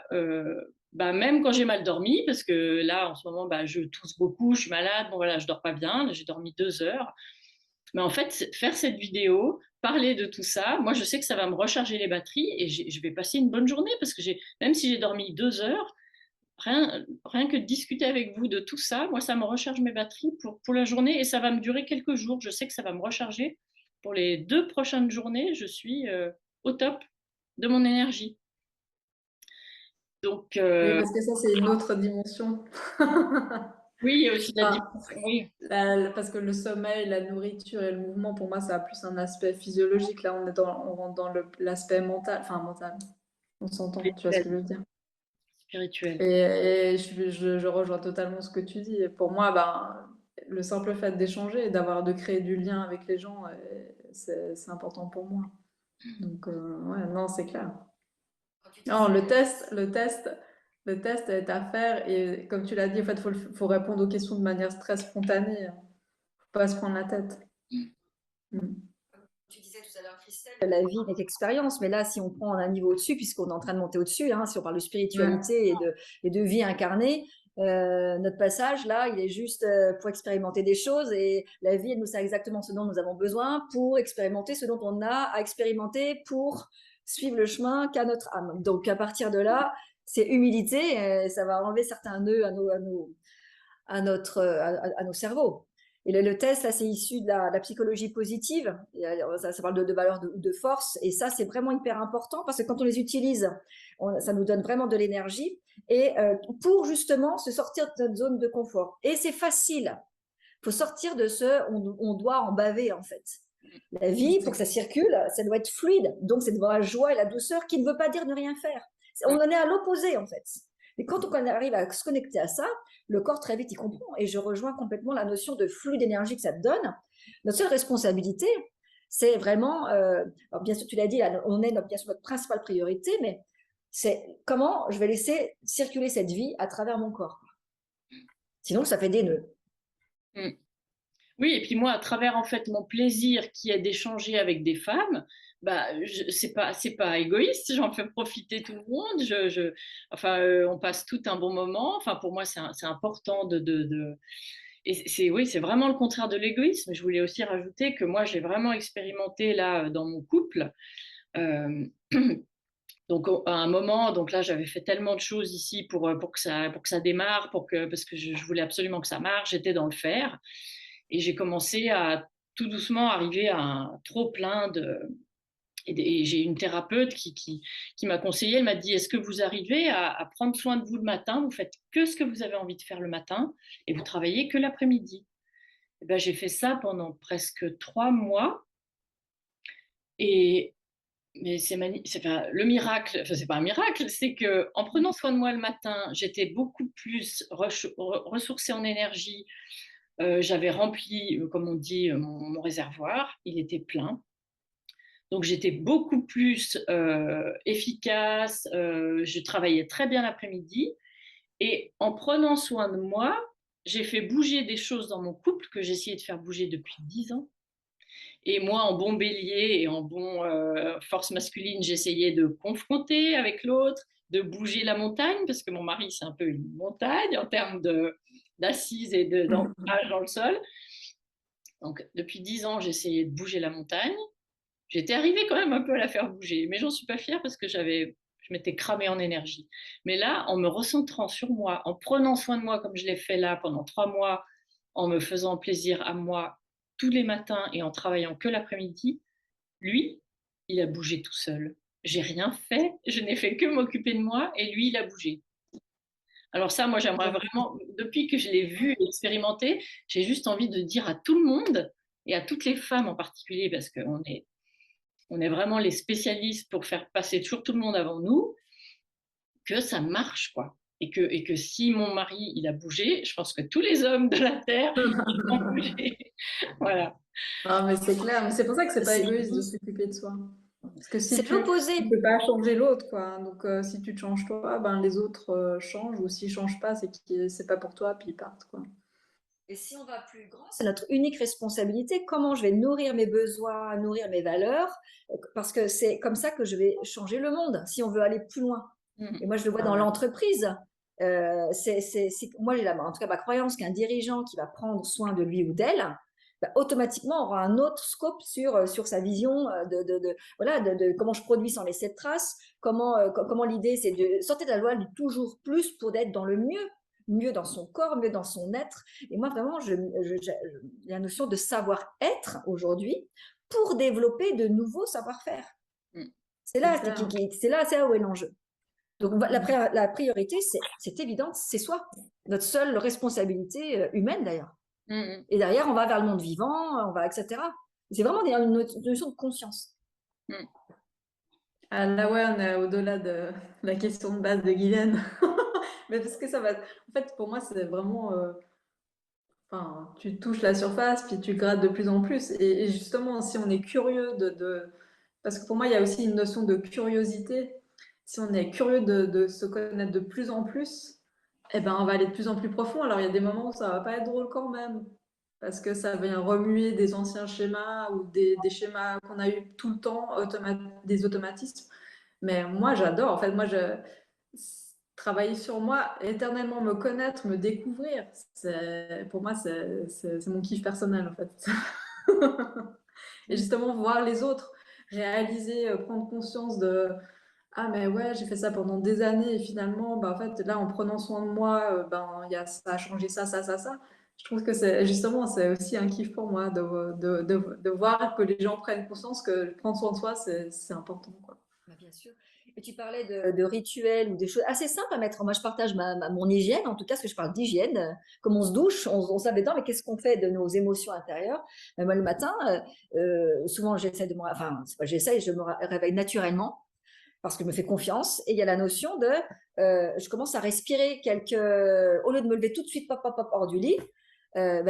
même quand j'ai mal dormi, parce que là, en ce moment, je tousse beaucoup, je suis malade, bon voilà, je dors pas bien, j'ai dormi 2 heures. Mais en fait, faire cette vidéo, parler de tout ça, moi, je sais que ça va me recharger les batteries et je vais passer une bonne journée parce que même si j'ai dormi 2 heures, rien que de discuter avec vous de tout ça, moi, ça me recharge mes batteries pour la journée et ça va me durer quelques jours. Je sais que ça va me recharger. Pour les 2 prochaines journées, je suis au top de mon énergie. Donc, Oui, parce que ça, c'est une autre dimension. oui, il y a aussi la Enfin, dimension. Oui. parce que le sommeil, la nourriture et le mouvement, pour moi, ça a plus un aspect physiologique. Là, on rentre dans l'aspect mental. Enfin, mental. On s'entend, tu vois ce que je veux dire. Spirituel. Et je rejoins totalement ce que tu dis. Et pour moi, le simple fait d'échanger et de créer du lien avec les gens, c'est important pour moi. Donc, ouais, non, c'est clair. Non, le test est à faire et comme tu l'as dit, en fait, faut répondre aux questions de manière très spontanée. Faut pas se prendre la tête. Mm. Tu disais tout à l'heure, Christelle, la vie n'est qu'expérience, mais là, si on prend un niveau au-dessus, puisqu'on est en train de monter au-dessus, si on parle de spiritualité et de vie incarnée, notre passage, là, il est juste pour expérimenter des choses et la vie, elle nous sert exactement ce dont nous avons besoin pour expérimenter ce dont on a à expérimenter pour suivre le chemin qu'a notre âme. Donc, à partir de là, c'est humilité, ça va enlever certains nœuds à nos cerveaux. Et le test, là, c'est issu de la psychologie positive. Ça parle de valeurs de force. Et ça, c'est vraiment hyper important parce que quand on les utilise, ça nous donne vraiment de l'énergie. Et pour justement se sortir de notre zone de confort. Et c'est facile. Il faut sortir de on doit en baver, en fait. La vie, pour que ça circule, ça doit être fluide. Donc, c'est devant la joie et la douceur qui ne veut pas dire ne rien faire. On en est à l'opposé, en fait. Et quand on arrive à se connecter à ça, le corps très vite y comprend. Et je rejoins complètement la notion de flux d'énergie que ça te donne. Notre seule responsabilité, c'est vraiment, alors bien sûr tu l'as dit, là, on est bien sûr notre principale priorité, mais c'est comment je vais laisser circuler cette vie à travers mon corps. Sinon, ça fait des nœuds. Oui, et puis moi, à travers en fait mon plaisir qui est d'échanger avec des femmes, bah, c'est pas égoïste, j'en fais profiter tout le monde. Enfin, on passe tout un bon moment. Enfin, pour moi, c'est important et oui, c'est vraiment le contraire de l'égoïsme. Je voulais aussi rajouter que moi, j'ai vraiment expérimenté là dans mon couple. Euh, donc à un moment, donc là, j'avais fait tellement de choses ici pour que ça démarre, parce que je voulais absolument que ça marche. J'étais dans le faire. Et j'ai commencé à tout doucement arriver à un trop plein de... Et j'ai une thérapeute qui m'a conseillé, elle m'a dit, est-ce que vous arrivez à prendre soin de vous le matin, vous faites que ce que vous avez envie de faire le matin et vous travaillez que l'après-midi. Et ben, j'ai fait ça pendant presque 3 mois. Et mais enfin, le miracle, enfin, c'est pas un miracle, c'est que en prenant soin de moi le matin, j'étais beaucoup plus ressourcée en énergie. J'avais rempli, comme on dit, mon réservoir, il était plein. Donc j'étais beaucoup plus efficace, je travaillais très bien l'après-midi. Et en prenant soin de moi, j'ai fait bouger des choses dans mon couple que j'essayais de faire bouger depuis 10 ans. Et moi, en bon bélier et en bon force masculine, j'essayais de confronter avec l'autre, de bouger la montagne, parce que mon mari, c'est un peu une montagne en termes d'assises et d'ancrage dans le sol. Donc, depuis 10 ans, j'essayais de bouger la montagne. J'étais arrivée quand même un peu à la faire bouger, mais j'en suis pas fière parce que je m'étais cramée en énergie. Mais là, en me recentrant sur moi, en prenant soin de moi comme je l'ai fait là pendant 3 mois, en me faisant plaisir à moi tous les matins et en travaillant que l'après-midi, lui, il a bougé tout seul. J'ai rien fait, je n'ai fait que m'occuper de moi et lui, il a bougé. Alors ça, moi, j'aimerais vraiment, depuis que je l'ai vu et expérimenté, j'ai juste envie de dire à tout le monde et à toutes les femmes en particulier, parce on est vraiment les spécialistes pour faire passer toujours tout le monde avant nous, que ça marche, quoi. Et que si mon mari, il a bougé, je pense que tous les hommes de la Terre, ils vont bouger. Voilà. Ah, mais c'est clair, mais c'est pour ça que c'est pas égoïste de s'occuper de soi. Parce que si C'est l'opposé. tu peux pas changer l'autre, quoi. Donc si tu te changes toi, ben les autres changent, ou s'ils changent pas, c'est pas pour toi, puis ils partent, quoi. Et si on va plus grand, c'est notre unique responsabilité. Comment je vais nourrir mes besoins, nourrir mes valeurs, parce que c'est comme ça que je vais changer le monde, si on veut aller plus loin. Et moi, je le vois dans l'entreprise. Moi, en tout cas, ma croyance qu'un dirigeant qui va prendre soin de lui ou d'elle, bah, automatiquement aura un autre scope sur sa vision voilà, de comment je produis sans laisser de traces, comment l'idée, c'est de sortir de la loi du toujours plus pour être dans le mieux dans son corps, mieux dans son être. Et moi, vraiment, il y a la notion de savoir-être aujourd'hui pour développer de nouveaux savoir-faire. C'est là où est l'enjeu. Donc, la priorité, c'est évident, c'est soi. Notre seule responsabilité humaine, d'ailleurs. Et derrière, on va vers le monde vivant, etc. C'est vraiment une notion de conscience. Ah, là, ouais, on est au-delà de la question de base de Guylaine. Mais parce que ça va... En fait, pour moi, c'est vraiment... Enfin, tu touches la surface, puis tu grattes de plus en plus. Et justement, si on est curieux Parce que pour moi, il y a aussi une notion de curiosité. Si on est curieux de se connaître de plus en plus, eh ben, on va aller de plus en plus profond. Alors, il y a des moments où ça va pas être drôle quand même, parce que ça vient remuer des anciens schémas ou des schémas qu'on a eu tout le temps, des automatismes. Mais moi, j'adore. En fait, travailler sur moi, éternellement me connaître, me découvrir, pour moi, c'est mon kiff personnel, en fait. Et justement, voir les autres, réaliser, prendre conscience de ah, mais ouais, j'ai fait ça pendant des années, et finalement, bah, en fait, là, en prenant soin de moi, ça a changé ça, ça, ça, ça. Je trouve que c'est justement, c'est aussi un kiff pour moi de voir que les gens prennent conscience que prendre soin de soi, c'est important, quoi. Bah, bien sûr. Et tu parlais de rituels ou des choses assez simples à mettre. Moi, je partage mon hygiène, en tout cas, parce que je parle d'hygiène. Comme on se douche, on se lave les dents, mais qu'est-ce qu'on fait de nos émotions intérieures? Moi, le matin, souvent, j'essaie de me, enfin, c'est pas j'essaie, je me réveille naturellement parce que je me fais confiance. Et il y a la notion de, je commence à respirer au lieu de me lever tout de suite, pop, pop, pop, hors du lit,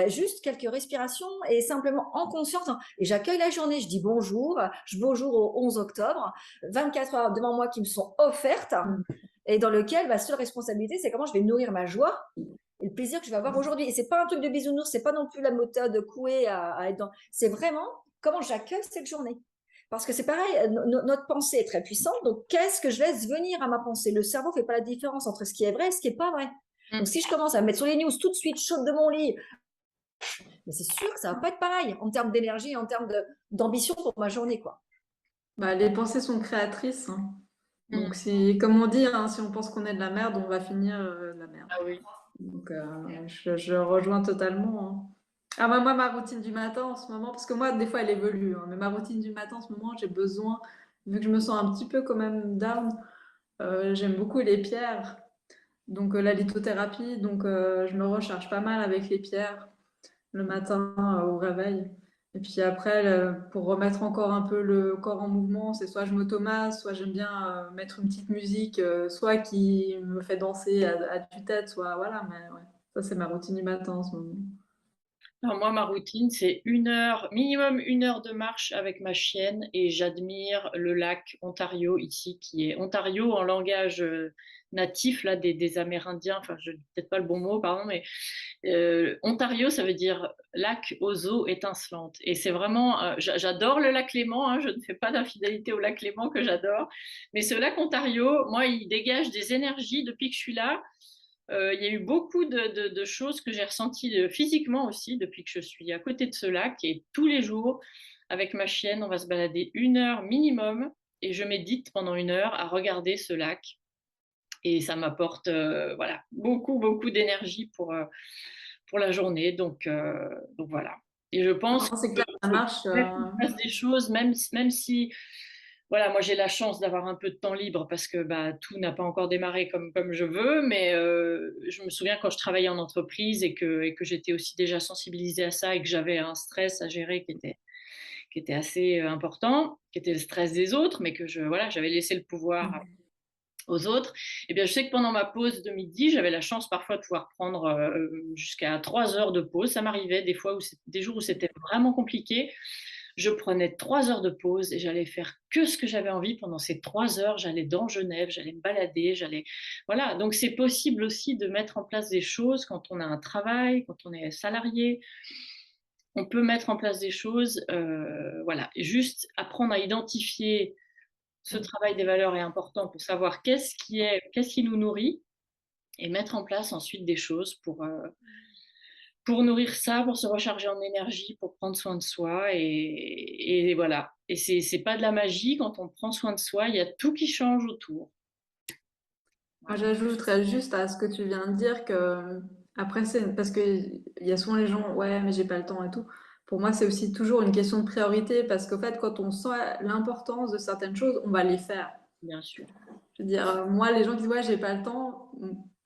juste quelques respirations et simplement en conscience. Et j'accueille la journée, je dis bonjour, bonjour au 11 octobre, 24 heures devant moi qui me sont offertes et dans lequel ma seule responsabilité, c'est comment je vais nourrir ma joie et le plaisir que je vais avoir aujourd'hui. Et c'est pas un truc de bisounours, c'est pas non plus la méthode couée à être dans. C'est vraiment comment j'accueille cette journée. Parce que c'est pareil, notre pensée est très puissante, donc qu'est-ce que je laisse venir à ma pensée? Le cerveau ne fait pas la différence entre ce qui est vrai et ce qui n'est pas vrai. Donc si je commence à me mettre sur les news tout de suite, chaude de mon lit, mais c'est sûr que ça va pas être pareil en termes d'énergie, en termes d'ambition pour ma journée, quoi. Bah, les pensées sont créatrices, hein. Mm. Donc, comme on dit, hein, si on pense qu'on est de la merde, on va finir de la merde. Ah oui. Donc, je rejoins totalement, hein. Ah, bah, moi, ma routine du matin en ce moment, parce que moi, des fois, elle évolue, hein, mais ma routine du matin en ce moment, j'ai besoin, vu que je me sens un petit peu quand même down, j'aime beaucoup les pierres, donc la lithothérapie, donc je me recharge pas mal avec les pierres le matin au réveil. Et puis après, pour remettre encore un peu le corps en mouvement, c'est soit je m'automasse, soit j'aime bien mettre une petite musique, soit qui me fait danser à tue-tête, soit voilà. Mais ouais, ça c'est ma routine du matin en ce moment. Alors moi, ma routine, c'est 1 heure, minimum 1 heure de marche avec ma chienne et j'admire le lac Ontario ici, qui est Ontario en langage natif là, des Amérindiens. Enfin, je peut-être pas le bon mot, pardon, mais Ontario, ça veut dire lac aux eaux étincelantes. Et c'est vraiment, j'adore le lac Léman, hein, je ne fais pas d'infidélité au lac Léman que j'adore, mais ce lac Ontario, moi, il dégage des énergies depuis que je suis là. Il y a eu beaucoup de choses que j'ai ressenties physiquement aussi depuis que je suis à côté de ce lac. Et tous les jours, avec ma chienne, on va se balader 1 heure minimum. Et je médite pendant 1 heure à regarder ce lac. Et ça m'apporte voilà, beaucoup, beaucoup d'énergie pour la journée. Donc voilà. Et je pense Non, c'est que clair, ça marche. mettre en place des choses, même si voilà, moi j'ai la chance d'avoir un peu de temps libre parce que bah, tout n'a pas encore démarré comme je veux, mais je me souviens quand je travaillais en entreprise et que j'étais aussi déjà sensibilisée à ça et que j'avais un stress à gérer qui était assez important, qui était le stress des autres, mais que voilà, j'avais laissé le pouvoir aux autres. Et bien, je sais que pendant ma pause de midi, j'avais la chance parfois de pouvoir prendre jusqu'à 3 heures de pause. Ça m'arrivait des fois, des jours où c'était vraiment compliqué. Je prenais 3 heures de pause et j'allais faire que ce que j'avais envie pendant ces 3 heures. J'allais dans Genève, j'allais me balader, voilà. Donc, c'est possible aussi de mettre en place des choses quand on a un travail, quand on est salarié. On peut mettre en place des choses, voilà. Et juste apprendre à identifier ce travail des valeurs est important pour savoir qu'est-ce qui nous nourrit et mettre en place ensuite des choses pour nourrir ça, pour se recharger en énergie, pour prendre soin de soi. Et voilà. Et c'est pas de la magie. Quand on prend soin de soi, il y a tout qui change autour. Moi, j'ajouterais juste à ce que tu viens de dire que après c'est parce que il y a souvent les gens ouais mais j'ai pas le temps et tout. Pour moi, c'est aussi toujours une question de priorité parce qu'en fait, quand on sent l'importance de certaines choses, on va les faire. Bien sûr. Je veux dire, moi, les gens qui disent ouais, j'ai pas le temps,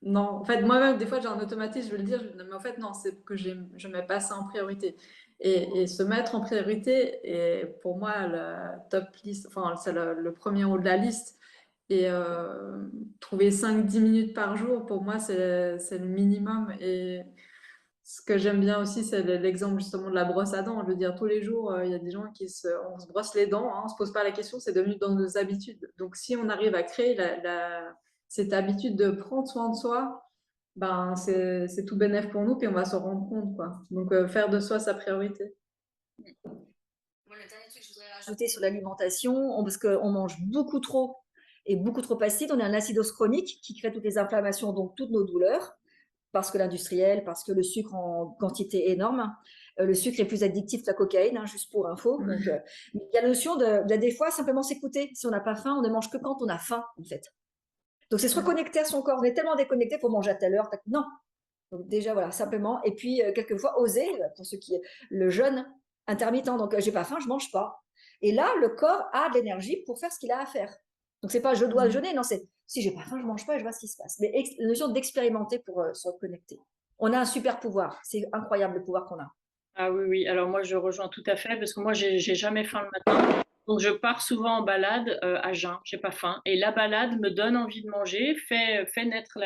non. En fait, moi-même, des fois, j'ai un automatisme, je veux le dire, mais en fait, non, c'est que je mets pas ça en priorité. Et se mettre en priorité est pour moi le top liste, enfin, c'est le premier en haut de la liste. Et trouver 5-10 minutes par jour, pour moi, c'est le minimum. Et ce que j'aime bien aussi, c'est l'exemple justement de la brosse à dents. Je veux dire, tous les jours, il y a des gens on se brosse les dents, hein, on ne se pose pas la question, c'est devenu dans nos habitudes. Donc, si on arrive à créer cette habitude de prendre soin de soi, ben, c'est tout bénef pour nous, puis on va s'en rendre compte, quoi. Donc, faire de soi sa priorité. Moi, le dernier truc que je voudrais rajouter sur l'alimentation, parce qu'on mange beaucoup trop et beaucoup trop acide, on a un acidose chronique qui crée toutes les inflammations, donc toutes nos douleurs, parce que l'industriel, parce que le sucre en quantité énorme. Le sucre est plus addictif que la cocaïne, hein, juste pour info. Donc, il y a la notion des fois, simplement s'écouter. Si on n'a pas faim, on ne mange que quand on a faim, en fait. Donc, c'est se reconnecter à son corps. On est tellement déconnecté, il faut manger à telle heure. Non, Donc déjà, voilà, simplement. Et puis, quelquefois, oser, pour ceux qui... Le jeûne intermittent, donc j'ai pas faim, je mange pas. Et là, le corps a de l'énergie pour faire ce qu'il a à faire. Donc c'est pas je dois jeûner, non, c'est si j'ai pas faim, je mange pas et je vois ce qui se passe. Mais la notion d'expérimenter pour se reconnecter. On a un super pouvoir, c'est incroyable le pouvoir qu'on a. Ah oui, oui. Alors moi, je rejoins tout à fait parce que moi, j'ai jamais faim le matin. Donc je pars souvent en balade à jeun, j'ai pas faim. Et la balade me donne envie de manger, fait naître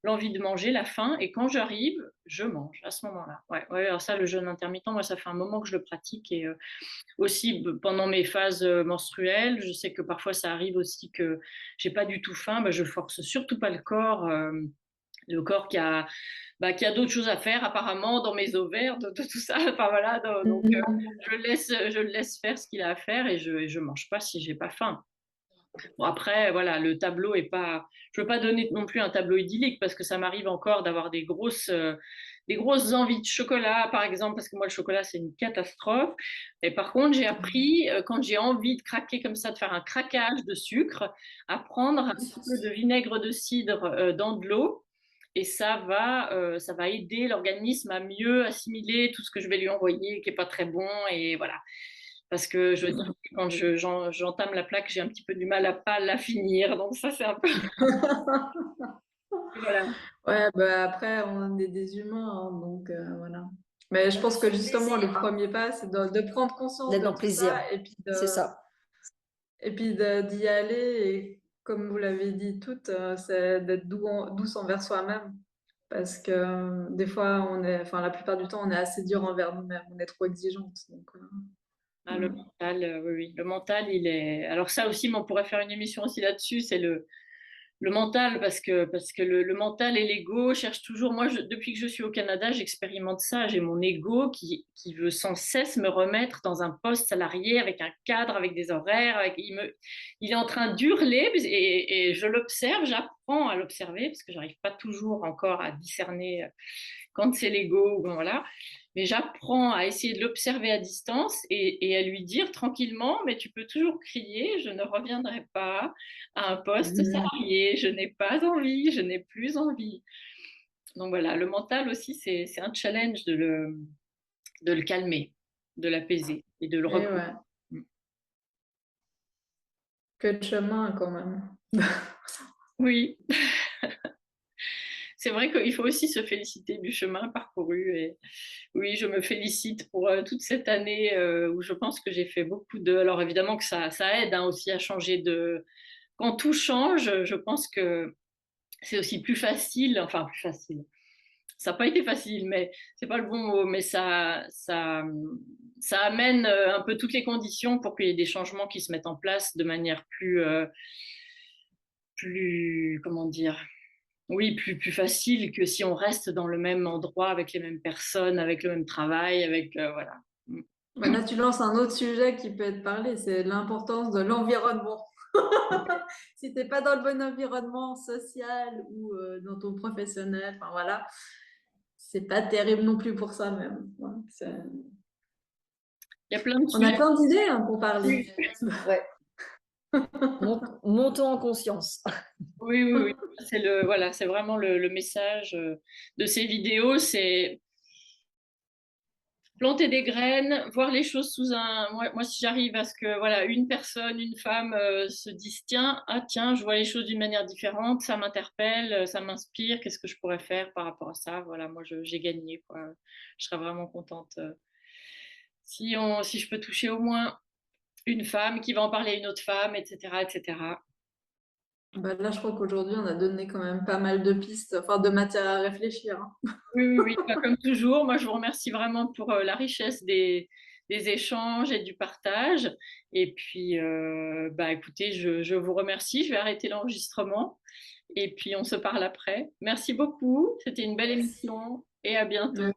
l'envie de manger, la faim. Et quand j'arrive, je mange à ce moment-là. Ouais, ouais, alors ça, le jeûne intermittent, moi, ça fait un moment que je le pratique. Et aussi pendant mes phases menstruelles, je sais que parfois ça arrive aussi que j'ai pas du tout faim. Bah, je force surtout pas le corps. Le corps qui a d'autres choses à faire apparemment dans mes ovaires, de tout ça. Enfin voilà, donc je le laisse faire ce qu'il a à faire et je mange pas si j'ai pas faim. Bon, après, voilà, le tableau est pas. Je veux pas donner non plus un tableau idyllique parce que ça m'arrive encore d'avoir des grosses envies de chocolat, par exemple, parce que moi le chocolat c'est une catastrophe. Et par contre, j'ai appris quand j'ai envie de craquer comme ça, de faire un craquage de sucre, à prendre un petit peu de vinaigre de cidre dans de l'eau et ça va aider l'organisme à mieux assimiler tout ce que je vais lui envoyer qui est pas très bon et voilà. Parce que je veux dire que quand j'entame la plaque, j'ai un petit peu du mal à pas la finir, donc ça c'est un peu voilà. Ouais, bah après, on est des humains, hein, donc voilà. Mais je pense que justement, le premier pas, c'est de prendre conscience D'être de dans le tout plaisir, ça et puis c'est ça. d'y aller. Et comme vous l'avez dit toutes, c'est d'être douce envers soi-même. Parce que des fois, enfin, la plupart du temps, on est assez dur envers nous-mêmes, on est trop exigeante. Donc, Ah, le mental, oui, oui. Le mental, il est. Alors ça aussi, mais on pourrait faire une émission aussi là-dessus. C'est le mental, parce que le mental et l'ego cherchent toujours. Moi, depuis que je suis au Canada, j'expérimente ça. J'ai mon ego qui veut sans cesse me remettre dans un poste salarié avec un cadre, avec des horaires. Il est en train d'hurler et je l'observe, j'apprends à l'observer parce que j'arrive pas toujours encore à discerner quand c'est l'ego. Bon, voilà. Mais j'apprends à essayer de l'observer à distance et à lui dire tranquillement, mais tu peux toujours crier, je ne reviendrai pas à un poste salarié, je n'ai pas envie, je n'ai plus envie. Donc voilà, le mental aussi, c'est un challenge de le calmer, de l'apaiser et de le et reprendre. ouais, que de chemin quand même. Oui, c'est vrai qu'il faut aussi se féliciter du chemin parcouru. Et oui, je me félicite pour toute cette année où je pense que j'ai fait beaucoup de... Alors évidemment que ça aide hein, aussi à changer de... Quand tout change, je pense que c'est aussi plus facile, enfin plus facile. Ça n'a pas été facile, mais c'est pas le bon mot, mais ça amène un peu toutes les conditions pour qu'il y ait des changements qui se mettent en place de manière plus, comment dire, oui, plus facile que si on reste dans le même endroit avec les mêmes personnes, avec le même travail, avec voilà. Bah là, tu lances un autre sujet qui peut être parlé, c'est l'importance de l'environnement. Si t'es pas dans le bon environnement social ou dans ton professionnel, enfin voilà, c'est pas terrible non plus pour ça même. Ouais, Il y a plein de on a sujets. plein d'idées hein, pour parler. Ouais. Montons en conscience. Oui, oui, oui. C'est le, voilà, c'est vraiment le message de ces vidéos, c'est planter des graines, voir les choses sous un. Moi si j'arrive à ce que voilà, une personne, une femme se dise tiens, ah tiens, je vois les choses d'une manière différente, ça m'interpelle, ça m'inspire, qu'est-ce que je pourrais faire par rapport à ça? Voilà, moi j'ai gagné, quoi. Je serais vraiment contente si je peux toucher au moins une femme qui va en parler à une autre femme, etc., etc. Bah là, je crois qu'aujourd'hui, on a donné quand même pas mal de pistes, enfin de matière à réfléchir, hein. Oui, oui, oui. Bah, comme toujours, moi je vous remercie vraiment pour la richesse des échanges et du partage. Et puis, bah, écoutez, je vous remercie. Je vais arrêter l'enregistrement et puis on se parle après. Merci beaucoup. C'était une belle émission et à bientôt.